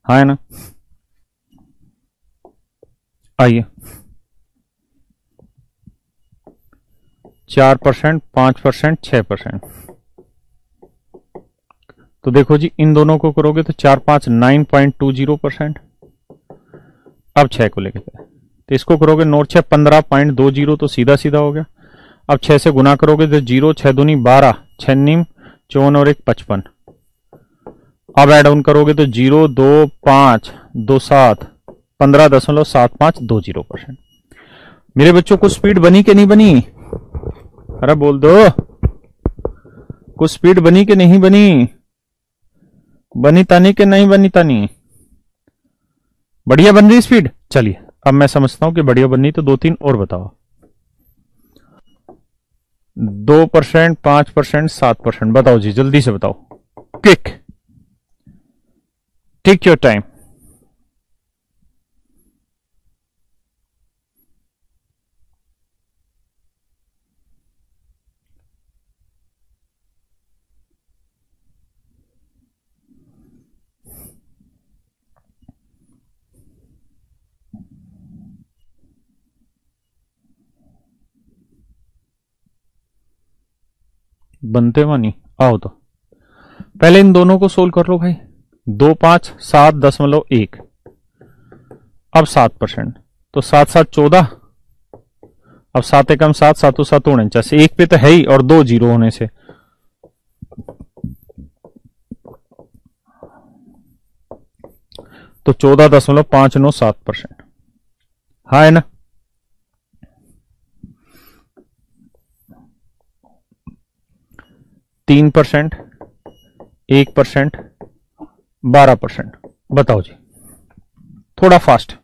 हाँ है ना। आइए 4%, 5%, 6%। तो देखो जी, इन दोनों को करोगे तो 4 5 9.20%। अब 6 को लेके तो इसको करोगे 9 6 15.20, तो सीधा सीधा हो गया। अब 6 से गुना करोगे तो 0 6 दूनी 12, 6 नीम 54 और 1 55। अब एड ऑन करोगे तो 0 2 5 2 7 15.7520%। मेरे बच्चों को स्पीड बनी कि नहीं बनी? अरे बोल दो, कुछ स्पीड बनी कि नहीं बनी? बनी तानी कि नहीं बनी तानी? बढ़िया बन रही स्पीड। चलिए अब मैं समझता हूं कि बढ़िया बन रही, तो 2 3 और बताओ। 2%, 5%, 7%। बताओ जी, जल्दी से बताओ, क्विक, टेक योर टाइम। बनते मानी आओ, तो पहले इन दोनों को सोल्व कर लो भाई। 2 5 7.1, अब 7%, तो 7 7 14, अब 7 एकम 7 7 7 49, एक पे तो है ही और 2 जीरो होने से, तो 14.597%। हाँ है ना। तीन 3%, 1%, 12%। बताओ जी, थोड़ा फास्ट।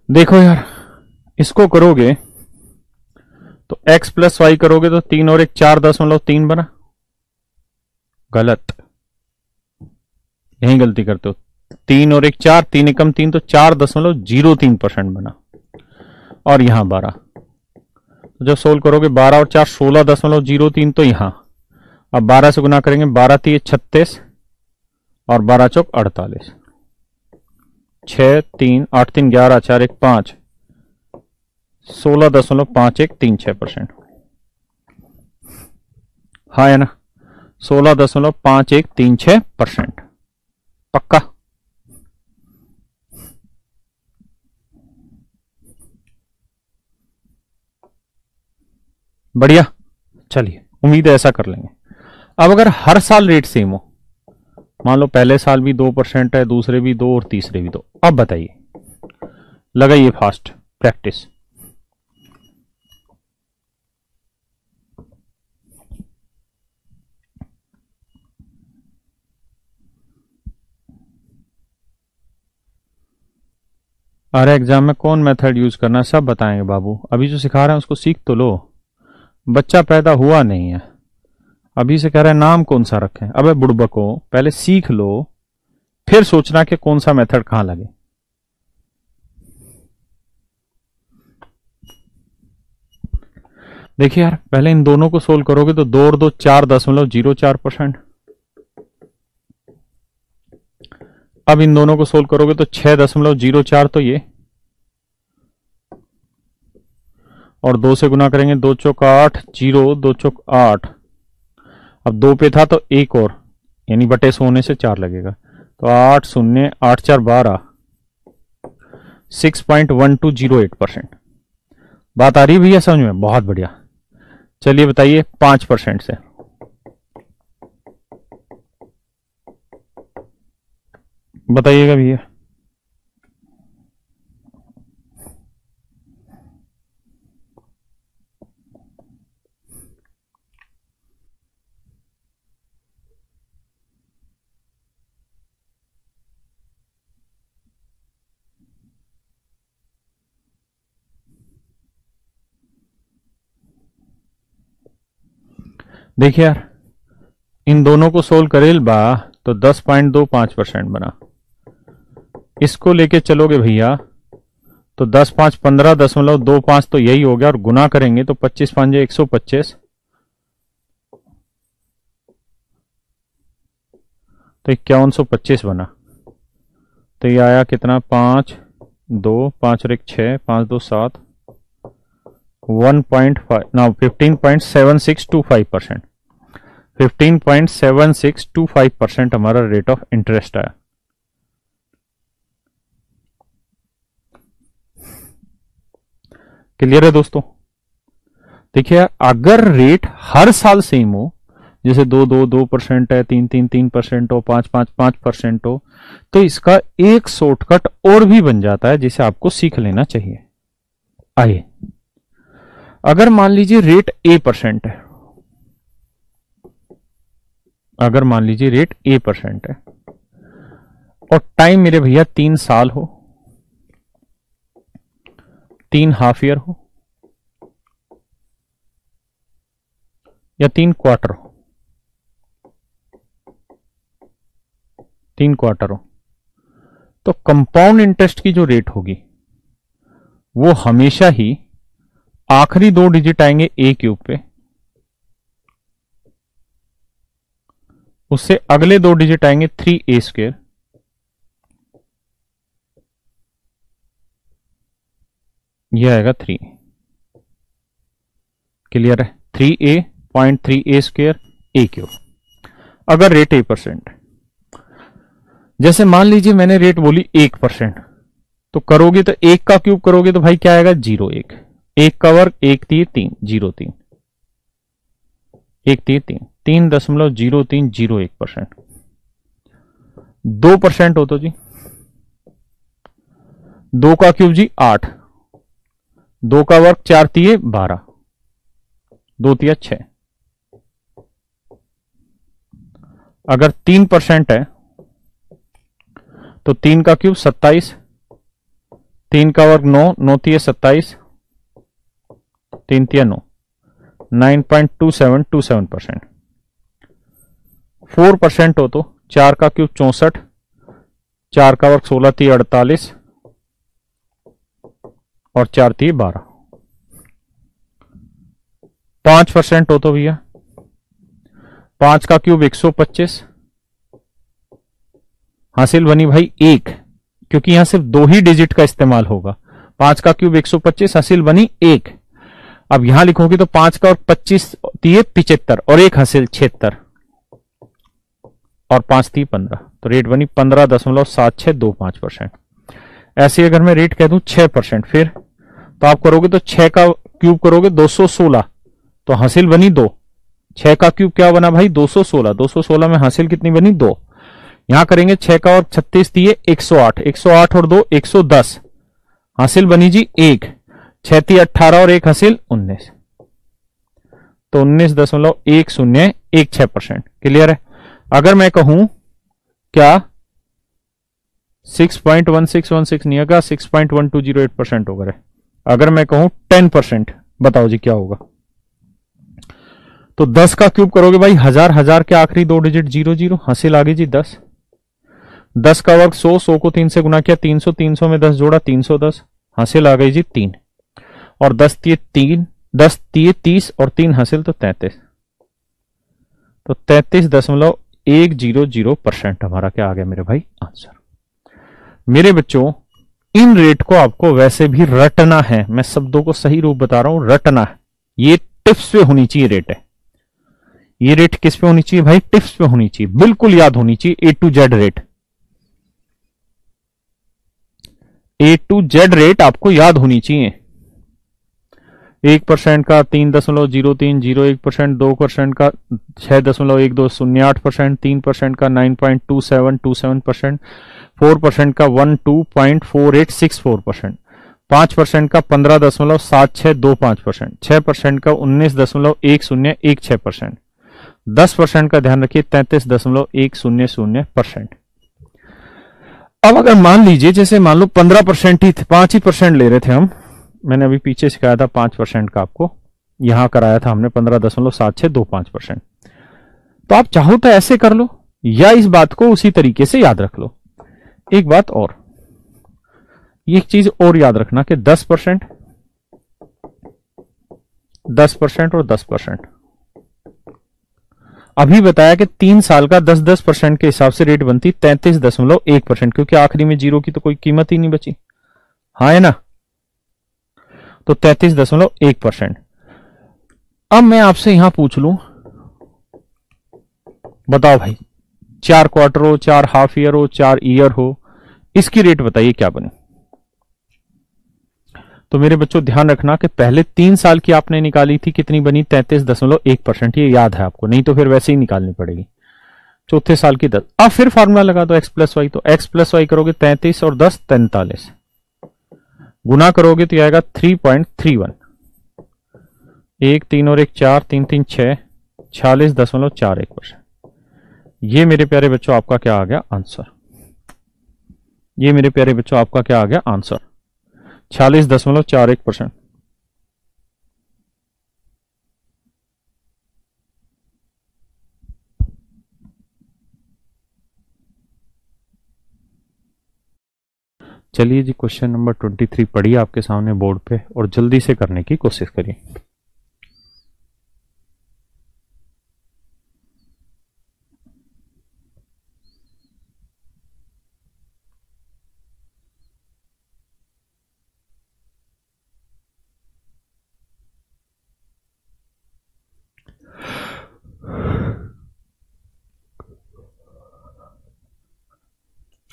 देखो यार, इसको करोगे तो x प्लस वाई करोगे तो 3 और 1 4.3 बना। गलत, यही गलती करते हो। 3 और 1 4, 3 एकम 3, तो 4.03% बना। और यहां 12, तो जब सोल्व करोगे 12 और 4 16.03, तो यहां अब 12 से गुना करेंगे, 12 3 36 और 12 चौक 48, 6 3 8 3 11 4 1 5, 16.5136%। हाँ है ना, 16.5136%। पक्का। बढ़िया। चलिए, उम्मीद है ऐसा कर लेंगे। अब अगर हर साल रेट सेम हो, मान लो पहले साल भी 2% है, दूसरे भी 2 और तीसरे भी 2, अब बताइए, लगाइए फास्ट प्रैक्टिस। अरे एग्जाम में कौन मेथड यूज करना है सब बताएंगे बाबू, अभी जो सिखा रहे हैं उसको सीख तो लो। बच्चा पैदा हुआ नहीं है, अभी से कह रहे हैं नाम कौन सा रखें। अबे बुड़बको, पहले सीख लो, फिर सोचना कि कौन सा मेथड कहां लगे। देखिए यार, पहले इन दोनों को सोल्व करोगे तो 2 और 2 4.04%। अब इन दोनों को सोल्व करोगे तो 6.04, तो ये, और 2 से गुना करेंगे, 2 चौक 8 0, 2 चौक 8। अब 2 पे था तो एक और, यानी बटे 100 होने से 4 लगेगा, तो 8 0 8 4 12, 6.1208%। बात आ रही है भैया समझ में? बहुत बढ़िया। चलिए बताइए 5% से। बताइएगा भैया। देखिए यार, इन दोनों को सोल्व करेल बा तो 10.25% बना। इसको लेके चलोगे भैया तो 10 5 15.25 तो यही हो गया, और गुना करेंगे तो 25 5 125, तो 5125 बना। तो ये आया कितना, 5 2 5 और 1 6, 5 2 7, 1.5 ना 15.7625%। 15.7625% हमारा रेट ऑफ इंटरेस्ट आया। क्लियर है दोस्तों? देखिए, अगर रेट हर साल सेम हो, जैसे 2% है, 3% हो, 5% हो, तो इसका एक शॉर्टकट और भी बन जाता है जिसे आपको सीख लेना चाहिए। आइए, अगर मान लीजिए रेट A% है, अगर मान लीजिए रेट A% है और टाइम मेरे भैया 3 साल हो, 3 हाफ ईयर हो या 3 क्वार्टर हो, 3 क्वार्टर हो, तो कंपाउंड इंटरेस्ट की जो रेट होगी वो हमेशा ही आखिरी 2 डिजिट आएंगे A³ पे, उससे अगले 2 डिजिट आएंगे 3A², यह आएगा 3। क्लियर है? 3A.3A² A³, अगर रेट A%। जैसे मान लीजिए मैंने रेट बोली 1%, तो करोगे तो 1 का क्यूब करोगे तो भाई क्या आएगा, 0.1, 1 का वर्ग 1 3 3 0 3, 1 3 3 3.0301%। 2% हो तो जी 2 का क्यूब जी 8, 2 का वर्ग 4 3 12, 2 3 6। अगर 3% है तो 3 का क्यूब 27, 3 का वर्ग 9, 9 3 27, 3 3 9, 9.2727%। 4% हो तो 4 का क्यूब 64, 4 का वर्ग 16 3 48 और 4 3 12। 5% हो तो भैया 5 का क्यूब 125, हासिल बनी भाई 1, क्योंकि यहां सिर्फ 2 ही डिजिट का इस्तेमाल होगा। 5 का क्यूब 125, हासिल बनी 1। अब यहां लिखोगे तो 5 का और 25 3 75 और 1 हासिल 76 और 5 3 15, तो रेट बनी 15.7625%। ऐसे अगर मैं रेट कह दूं 6%, फिर तो आप करोगे तो 6 का क्यूब करोगे 216, तो हासिल बनी 2। 6 का क्यूब क्या बना भाई, 216, 216 में हासिल कितनी बनी, 2। यहां करेंगे 6 का और 36 दिए 108, 108 और 2 110, हासिल बनी जी 1। 6 3 18 और 1 हासिल 19, तो 19.1016%। क्लियर है? अगर मैं कहूं क्या 6.1616 नहीं होगा, 6.1208% होगा। अगर मैं कहूं 10%, बताओ जी क्या होगा? तो 10 का क्यूब करोगे भाई 1000, 1000 के आखिरी 2 डिजिट 00, हासिल आ गई जी 10। 10 का वर्ग 100, 100 को 3 से गुना किया 300, 300 में 10 जोड़ा 310, हासिल आ गई जी 3। और 10 3 3, 10 3 30 और 3 हासिल तो 33, तो 33.100% हमारा क्या आ गया मेरे भाई, आंसर। मेरे बच्चों, इन रेट को आपको वैसे भी रटना है, मैं शब्दों को सही रूप बता रहा हूं, रटना है। ये टिप्स पे होनी चाहिए रेट है। ये रेट किस पे होनी चाहिए भाई, टिप्स पे होनी चाहिए, बिल्कुल याद होनी चाहिए। A to Z rate, A to Z rate आपको याद होनी चाहिए। 1% का 3.0301%, 2% का 6.1208%, 3% का 9.2727%, 4% का 12.4864%, 5% का 15.7625%, 6% का 19.1016%, 10% का ध्यान रखिए 33.100%। अब अगर मान लीजिए जैसे मान लो 15% ही थे, 5% ले रहे थे हम, मैंने अभी पीछे सिखाया था 5% का, आपको यहां कराया था हमने 15.7625%। तो आप चाहो तो ऐसे कर लो या इस बात को उसी तरीके से याद रख लो। एक बात और, एक चीज और याद रखना कि 10%, 10% और 10%, अभी बताया कि 3 साल का 10-10% के हिसाब से रेट बनती 33.1%, क्योंकि आखिरी में जीरो की तो कोई कीमत ही नहीं बची, हाँ है ना। तो 33.1%। अब मैं आपसे यहां पूछ लूं, बताओ भाई, 4 क्वार्टर हो, 4 हाफ ईयर हो, 4 ईयर हो, इसकी रेट बताइए क्या बने। तो मेरे बच्चों ध्यान रखना कि पहले 3 साल की आपने निकाली थी, कितनी बनी 33.1%, ये याद है आपको, नहीं तो फिर वैसे ही निकालनी पड़ेगी। चौथे साल की 10, अब फिर फॉर्मूला लगा दो x प्लस वाई, तो x प्लस वाई करोगे 33 और 10 43, गुना करोगे तो आएगा 3.31, 1 3 और 1 4, 3 3 6, 46.41%। ये मेरे प्यारे बच्चों आपका क्या आ गया आंसर, ये मेरे प्यारे बच्चों आपका क्या आ गया आंसर, 46.41%। चलिए जी, क्वेश्चन नंबर 23 पढ़िए आपके सामने बोर्ड पे और जल्दी से करने की कोशिश करिए।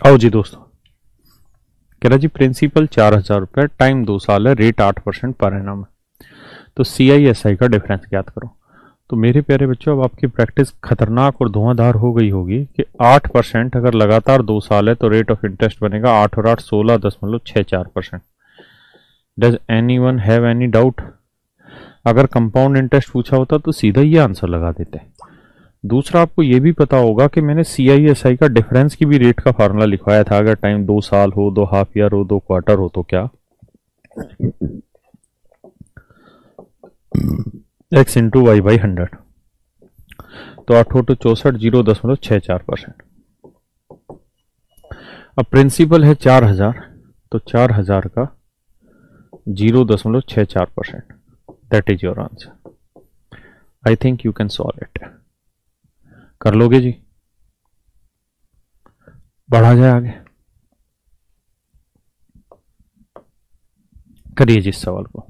आओ जी दोस्तों, कह रहा जी प्रिंसिपल 4,000 रुपए, टाइम 2 साल है, रेट 8% पर एनम है, तो CISI का डिफरेंस ज्ञात करो। तो मेरे प्यारे बच्चों, अब आपकी प्रैक्टिस खतरनाक और धुआंधार हो गई होगी कि 8% अगर लगातार 2 साल है तो रेट ऑफ इंटरेस्ट बनेगा 8 और 8 16.64%। Does any one have any doubt? अगर कंपाउंड इंटरेस्ट पूछा होता तो सीधा ये आंसर लगा देते। दूसरा, आपको यह भी पता होगा कि मैंने CISI का डिफरेंस की भी रेट का फार्मूला लिखवाया था। अगर टाइम 2 साल हो, 2 हाफ ईयर हो, 2 क्वार्टर हो तो क्या, x इंटू वाई बाई 100, तो 8 तो 64, 0.64%। अब प्रिंसिपल है 4,000, तो 4,000 का 0.64%, that is your answer. I think you can solve it. कर लोगे जी? बढ़ा जाए आगे, करिए जी इस सवाल को।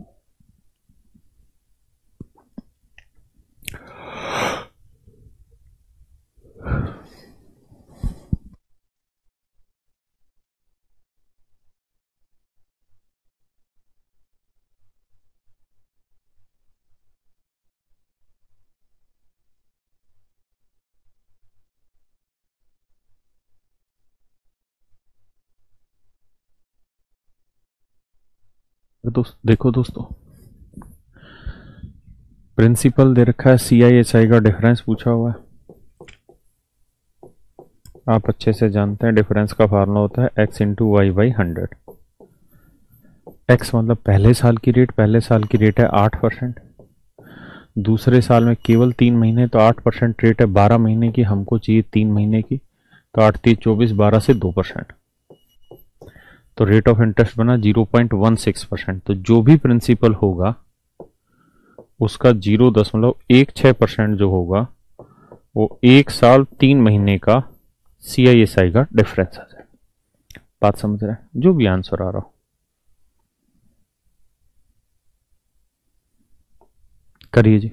देखो दोस्तों, प्रिंसिपल दे रखा है, CISI का डिफरेंस पूछा हुआ है। आप अच्छे से जानते हैं डिफरेंस का फार्मूला होता है x into Y by 100। x मतलब पहले साल की रेट, पहले साल की रेट है 8%, दूसरे साल में केवल 3 महीने, तो 8% रेट है 12 महीने की, हमको चाहिए 3 महीने की, तो 8 3 24, 12 से 2%, तो रेट ऑफ इंटरेस्ट बना 0.16%। तो जो भी प्रिंसिपल होगा उसका 0.16% जो होगा वो 1 साल 3 महीने का CISI का डिफरेंस आ जाए। बात समझ रहे हैं? जो भी आंसर आ रहा हो करिए जी।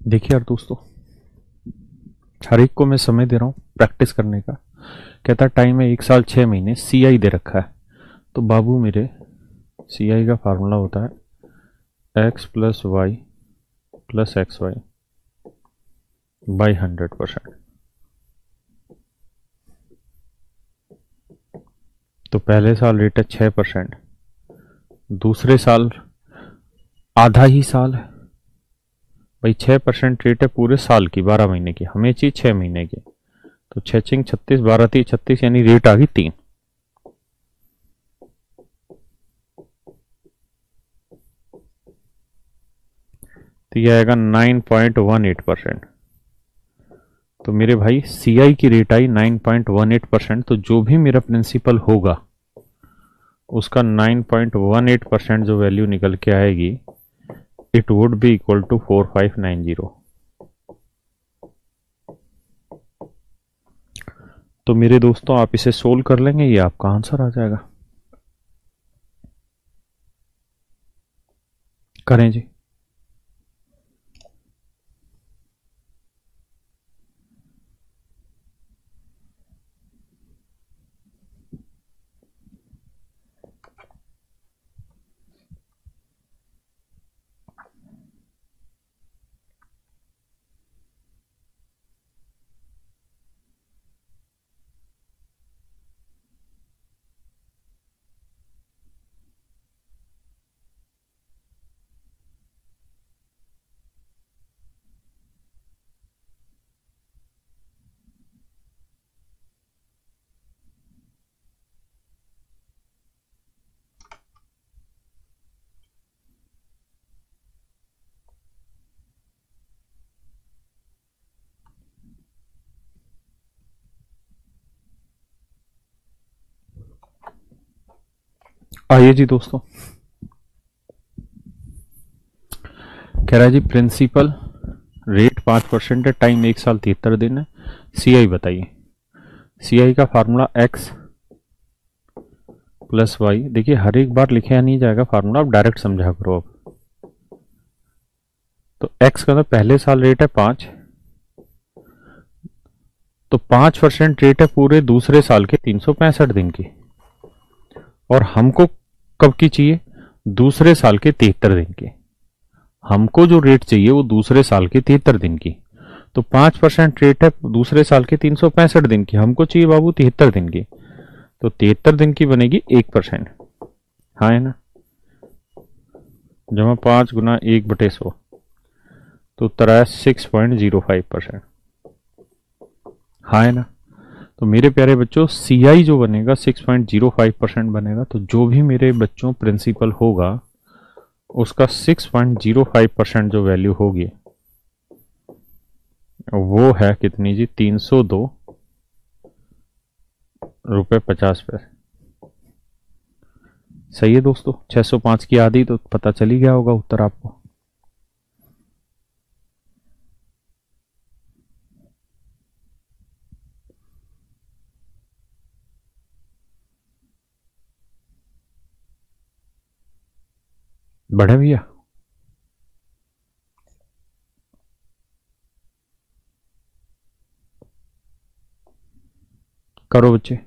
देखिए यार दोस्तों, हर एक को मैं समय दे रहा हूं प्रैक्टिस करने का। कहता टाइम है 1 साल 6 महीने, CI दे रखा है। तो बाबू मेरे CI का फार्मूला होता है x plus Y plus X Y by 100%। तो पहले साल रेट है 6%, दूसरे साल आधा ही साल है भाई। 6% रेट है पूरे साल की, 12 महीने की, हमें चाहिए 6 महीने की। तो 6×6 = 36, 12×3 = 36, यानी रेट आ गई 3। तो यह आएगा 9.18%। तो मेरे भाई CI की रेट आई 9.18%। तो जो भी मेरा प्रिंसिपल होगा उसका 9.18% जो वैल्यू निकल के आएगी, it would be equal to 4590। तो मेरे दोस्तों आप इसे सोल्व कर लेंगे, ये आपका आंसर आ जाएगा। करें जी। आइए जी दोस्तों, कह रहा है जी प्रिंसिपल रेट 5% है, टाइम 1 साल 73 दिन है, CI बताइए। CI का फार्मूला x प्लस वाई। देखिए हर एक बार लिखे नहीं जाएगा फार्मूला, आप डायरेक्ट समझा करो अब। तो x का पहले साल रेट है 5, तो 5% रेट है पूरे दूसरे साल के 365 दिन की। और हमको कब की चाहिए? दूसरे साल के 73 दिन की। हमको जो रेट चाहिए वो दूसरे साल के 73 दिन की। तो 5% रेट है दूसरे साल के 365 दिन की, हमको चाहिए बाबू 73 दिन की। तो 73 दिन की बनेगी 1%। हाँ है ना, जमा 5 गुना 1/100, तो उत्तर आया 6.05%। हाँ है ना। तो मेरे प्यारे बच्चों CI जो बनेगा 6.05% बनेगा। तो जो भी मेरे बच्चों प्रिंसिपल होगा उसका 6.05% जो वैल्यू होगी वो है कितनी जी? 302.50 रुपये। सही है दोस्तों, 605 की आधी तो पता चल ही गया होगा उत्तर आपको। बढ़े भैया? करो बच्चे।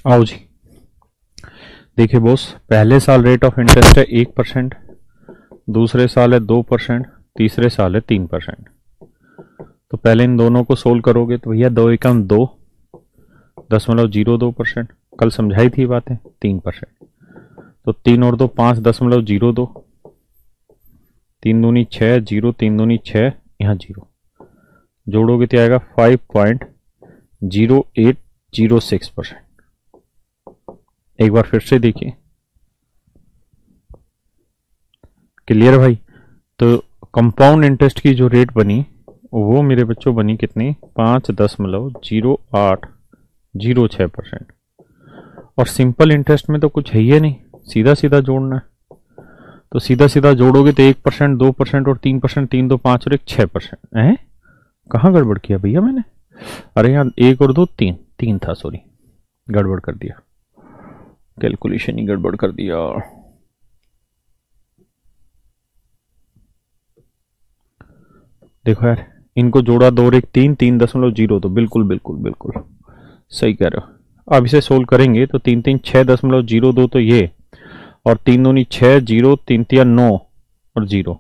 आओ जी। देखिए बॉस, पहले साल रेट ऑफ इंटरेस्ट है 1%, दूसरे साल है 2%, तीसरे साल है 3%। तो पहले इन दोनों को सोल्व करोगे तो भैया 2 × 2 = 0.02%। कल समझाई थी बातें 3%। तो 3 और 2 5.02, 3 दूनी 6, 0 3 दूनी 6, यहाँ 0 जोड़ोगे तो आएगा 5.0806%। एक बार फिर से देखिए, क्लियर भाई। तो कंपाउंड इंटरेस्ट की जो रेट बनी वो मेरे बच्चों बनी कितनी, 5.0806%। और सिंपल इंटरेस्ट में तो कुछ है ही नहीं, सीधा सीधा जोड़ना है। तो सीधा सीधा जोड़ोगे तो 1%, 2% और 3%, 3 2 5 और 1 6%। है कहाँ गड़बड़ किया भैया मैंने? अरे यहाँ 1 और 2 3 3 था, सॉरी गड़बड़ कर दिया, कैलकुलेशन ही गड़बड़ कर दिया। देखो यार, इनको जोड़ा 2 और 1 3, 3.0, तो बिल्कुल बिल्कुल बिल्कुल सही कह रहे हो। अब इसे सोल्व करेंगे तो 3 3 6.02 तो ये, और 3 दूनी 6, 0 3 3 9 और 0,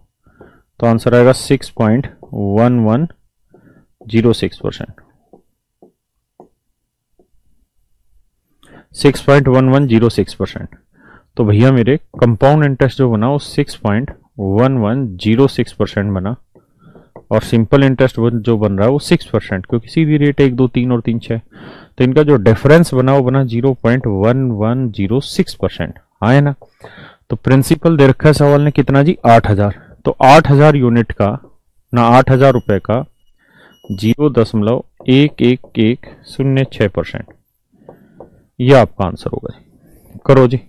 तो आंसर आएगा 6.1106%। 6.1106%। तो भैया मेरे कंपाउंड इंटरेस्ट जो बना वो 6.1106% बना, और सिंपल इंटरेस्ट जो बन रहा है वो 6%, क्योंकि सीधी रेट 1 2 3 और 3 6। तो इनका जो डिफरेंस बना वो बना 0.1106%। हाँ है ना। तो प्रिंसिपल दे रखा है सवाल ने कितना जी, 8000। तो 8000 यूनिट का ना 8000 रुपए का 0.1106%, ये आपका आंसर होगा जी। करो जी।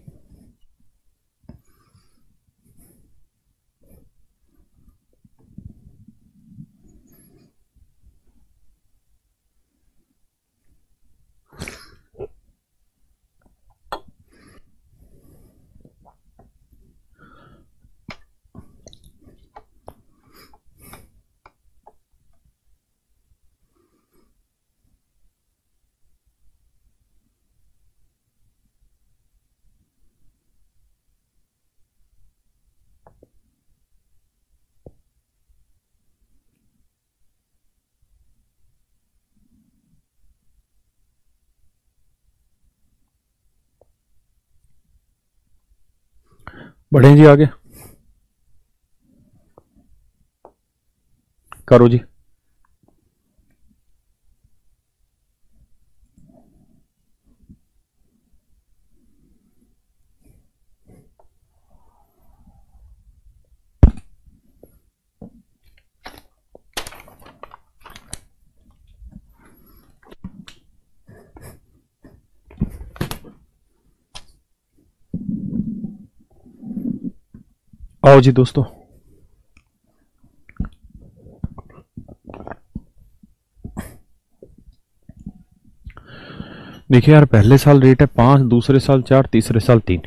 बढ़े जी आगे, करो जी। आओ जी दोस्तों। देखिए यार, पहले साल रेट है 5, दूसरे साल 4, तीसरे साल 3।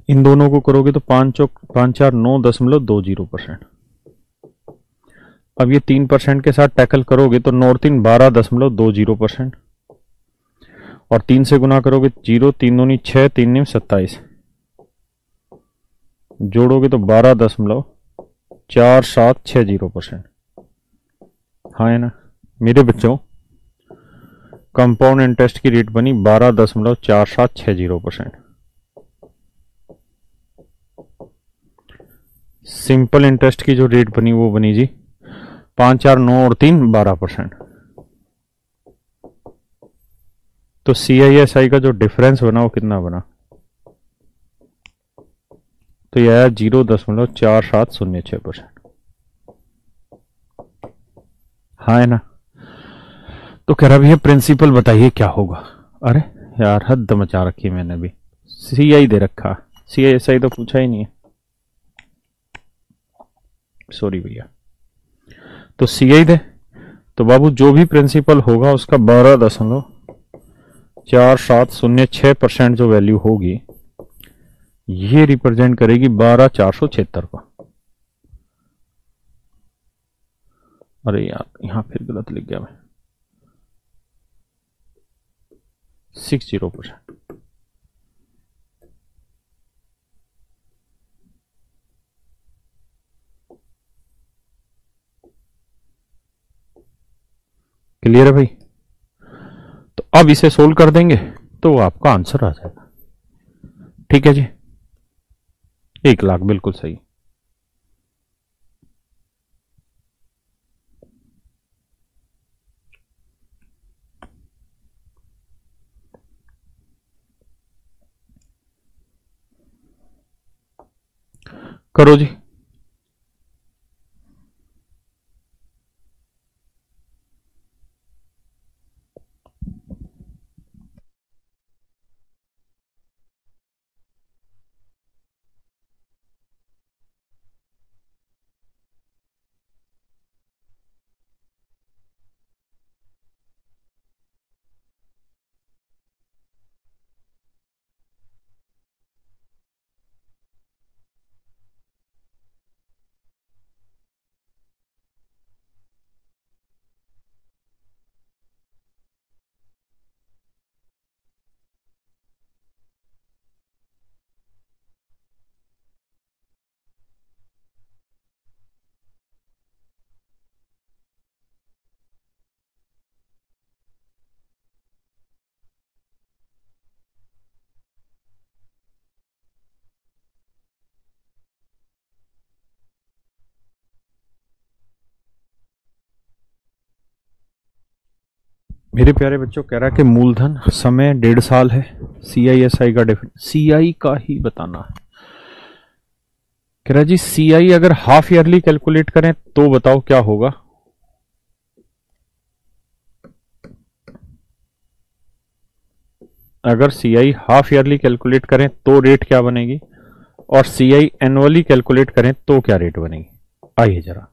इन दोनों को करोगे तो 5 4 9.20%। अब ये 3% के साथ टैकल करोगे तो नॉर्थ इन 12.20%, और 3 से गुना करोगे 0 3 दूनी 6, 3 निम 27, जोड़ोगे तो 12.4760%। हाँ है ना मेरे बच्चों, कंपाउंड इंटरेस्ट की रेट बनी 12.4760%। सिंपल इंटरेस्ट की जो रेट बनी वो बनी जी 5 4 9 और 3 12%। तो CISI का जो डिफरेंस बना वो कितना बना, तो यह आया 0.4706%। हाँ है ना। तो कह रहा भैया प्रिंसिपल बताइए क्या होगा। अरे यार हद मचा रखी मैंने भी, CI दे रखा, CISI तो पूछा ही नहीं है, सॉरी भैया। तो CI दे, तो बाबू जो भी प्रिंसिपल होगा उसका 12.4706% जो वैल्यू होगी ये रिप्रेजेंट करेगी 12,476 को। अरे यार यहां फिर गलत लिख गया मैं, 60%। क्लियर है भाई? तो अब इसे सोल्व कर देंगे तो आपका आंसर आ जाएगा। ठीक है जी, 1 लाख बिल्कुल सही। करो जी। मेरे प्यारे बच्चों, कह रहा है कि मूलधन समय 1.5 साल है। CISI का CI का ही बताना है। कह रहा जी CI अगर हाफ ईयरली कैलकुलेट करें तो बताओ क्या होगा? अगर CI हाफ ईयरली कैलकुलेट करें तो रेट क्या बनेगी, और CI एनुअली कैलकुलेट करें तो क्या रेट बनेगी? आइए जरा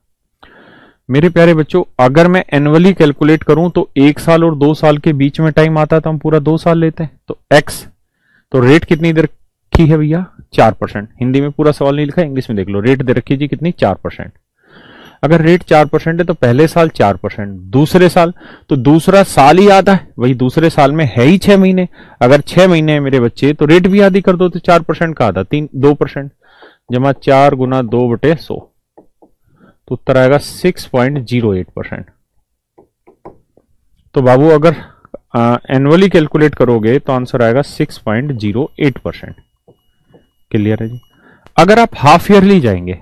मेरे प्यारे बच्चों, अगर मैं एनुअली कैलकुलेट करूं तो 1 साल और 2 साल के बीच में टाइम आता है, तो हम पूरा 2 साल लेते हैं। तो x, तो रेट कितनी दे रखी है भैया? 4%। हिंदी में पूरा सवाल नहीं लिखा, इंग्लिश में देख लो। रेट दे रखी जी कितनी? 4%। अगर रेट 4% है तो पहले साल 4%, दूसरे साल, तो दूसरा साल ही आधा है, वही दूसरे साल में है ही 6 महीने। अगर 6 महीने है मेरे बच्चे तो रेट भी आधी कर दो, तो 4% का आधा 2%, जमा 4 × 2/100, तो उत्तर आएगा 6.08%। तो बाबू अगर एनुअली कैलकुलेट करोगे तो आंसर आएगा 6.08%। क्लियर है जी? अगर आप हाफ ईयरली जाएंगे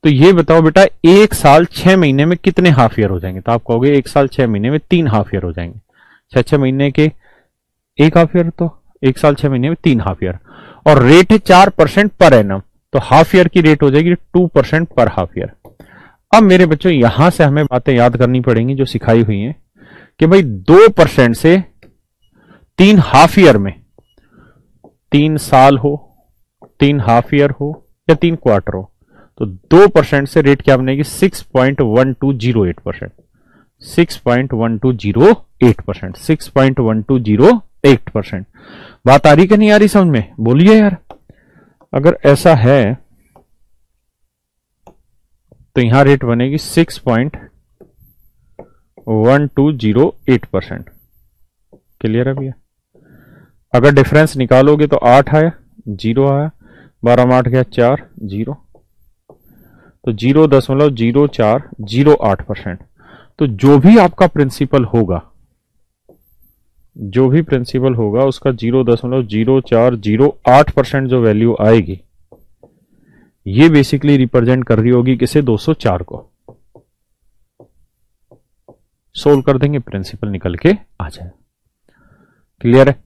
तो ये बताओ बेटा, 1 साल 6 महीने में कितने हाफ ईयर हो जाएंगे? तो आप कहोगे 1 साल 6 महीने में 3 हाफ ईयर हो जाएंगे। 6 6 महीने के 1 हाफ ईयर, तो 1 साल 6 महीने में 3 हाफ ईयर। और रेट है 4% पर एनम, तो हाफ ईयर की रेट हो जाएगी 2% पर हाफ ईयर। अब मेरे बच्चों यहां से हमें बातें याद करनी पड़ेंगी जो सिखाई हुई हैं कि भाई 2% से 3 हाफ ईयर में, 3 साल हो, 3 हाफ ईयर हो, या 3 क्वार्टर हो, तो 2% से रेट क्या बनेगी? 6.1208%। 6.1208%। 6.1208%। बात आ रही कि नहीं आ रही समझ में? बोलिए यार। अगर ऐसा है तो यहां रेट बनेगी 6.1208%। क्लियर है भैया? अगर डिफरेंस निकालोगे तो 8 आया, 0 आया, 12 में 8 गया 4, 0, तो 0.0408%। तो जो भी आपका प्रिंसिपल होगा, जो भी प्रिंसिपल होगा उसका 0.0408% जो वैल्यू आएगी, ये बेसिकली रिप्रेजेंट कर रही होगी किसे? 204 को। सोल्व कर देंगे, प्रिंसिपल निकल के आ जाए। क्लियर है?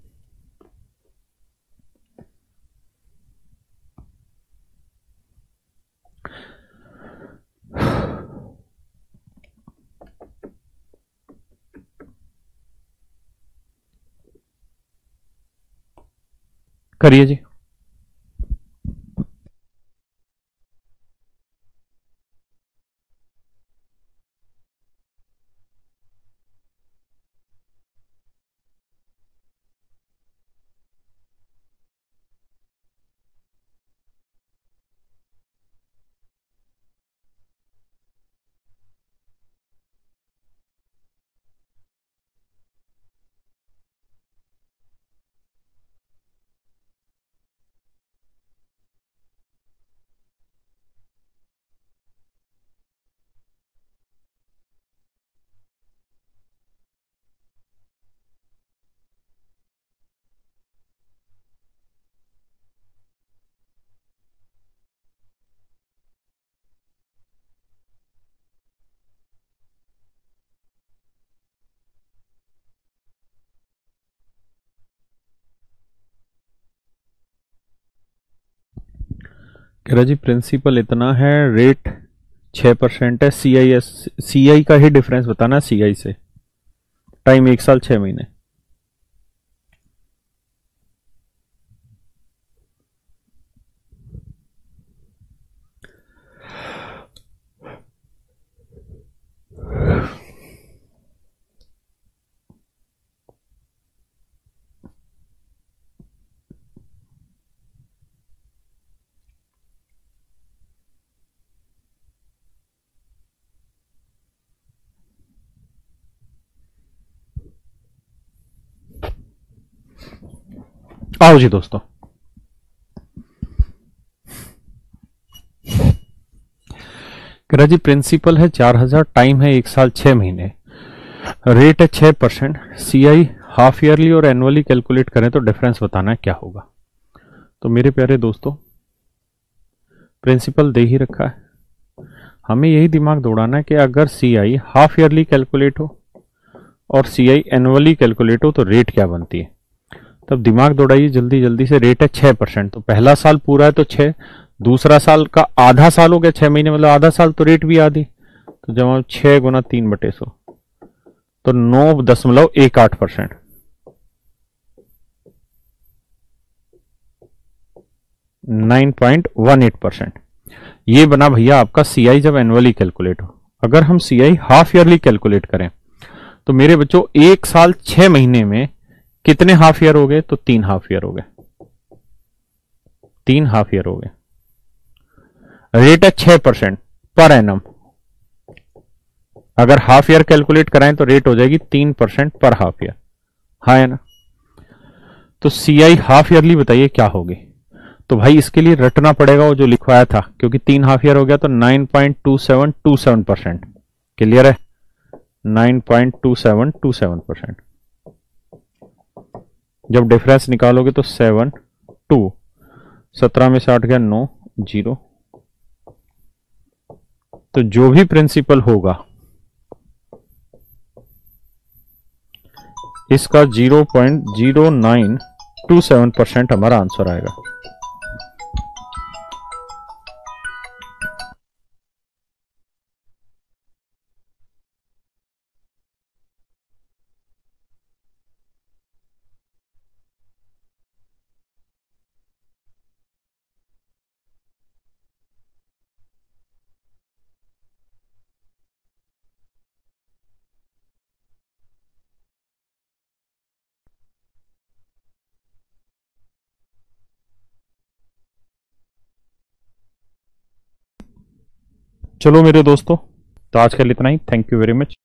करिए जी। कह जी प्रिंसिपल इतना है, रेट 6% है, सीआई का ही डिफरेंस बताना, सीआई से टाइम 1 साल 6 महीने। आओ जी दोस्तों, कह जी प्रिंसिपल है 4,000, टाइम है 1 साल 6 महीने, रेट है 6%, सीआई हाफ ईयरली और एनुअली कैलकुलेट करें तो डिफरेंस बताना है क्या होगा। तो मेरे प्यारे दोस्तों, प्रिंसिपल दे ही रखा है, हमें यही दिमाग दौड़ाना है कि अगर सीआई हाफ ईयरली कैलकुलेट हो और सीआई एनुअली कैलकुलेट हो तो रेट क्या बनती है। तब दिमाग दौड़ाइए जल्दी जल्दी से। रेट है 6%, तो पहला साल पूरा है तो 6, दूसरा साल का आधा साल हो गया 6 महीने, मतलब आधा साल, तो रेट भी आधी। तो जब हम 6 गुना 3/100 तो 9.18%। 9.18% ये बना भैया आपका सीआई जब एनुअली कैलकुलेट हो। अगर हम सीआई हाफ ईयरली कैलकुलेट करें तो मेरे बच्चों 1 साल 6 महीने में कितने हाफ ईयर हो गए, तो 3 हाफ ईयर हो गए, 3 हाफ ईयर हो गए। रेट है 6% पर एनम। अगर हाफ ईयर कैलकुलेट कराएं तो रेट हो जाएगी 3% पर हाफ ईयर, हाँ है ना। तो सीआई हाफ ईयरली बताइए क्या होगी। तो भाई इसके लिए रटना पड़ेगा वो जो लिखवाया था, क्योंकि 3 हाफ ईयर हो गया तो 9.2727%। क्लियर है, 9.2727%। जब डिफरेंस निकालोगे तो 7 2, 17 में से 8 गया 9 0। तो जो भी प्रिंसिपल होगा इसका 0.0927% हमारा आंसर आएगा। चलो मेरे दोस्तों, तो आज के लिए इतना ही। Thank you very much.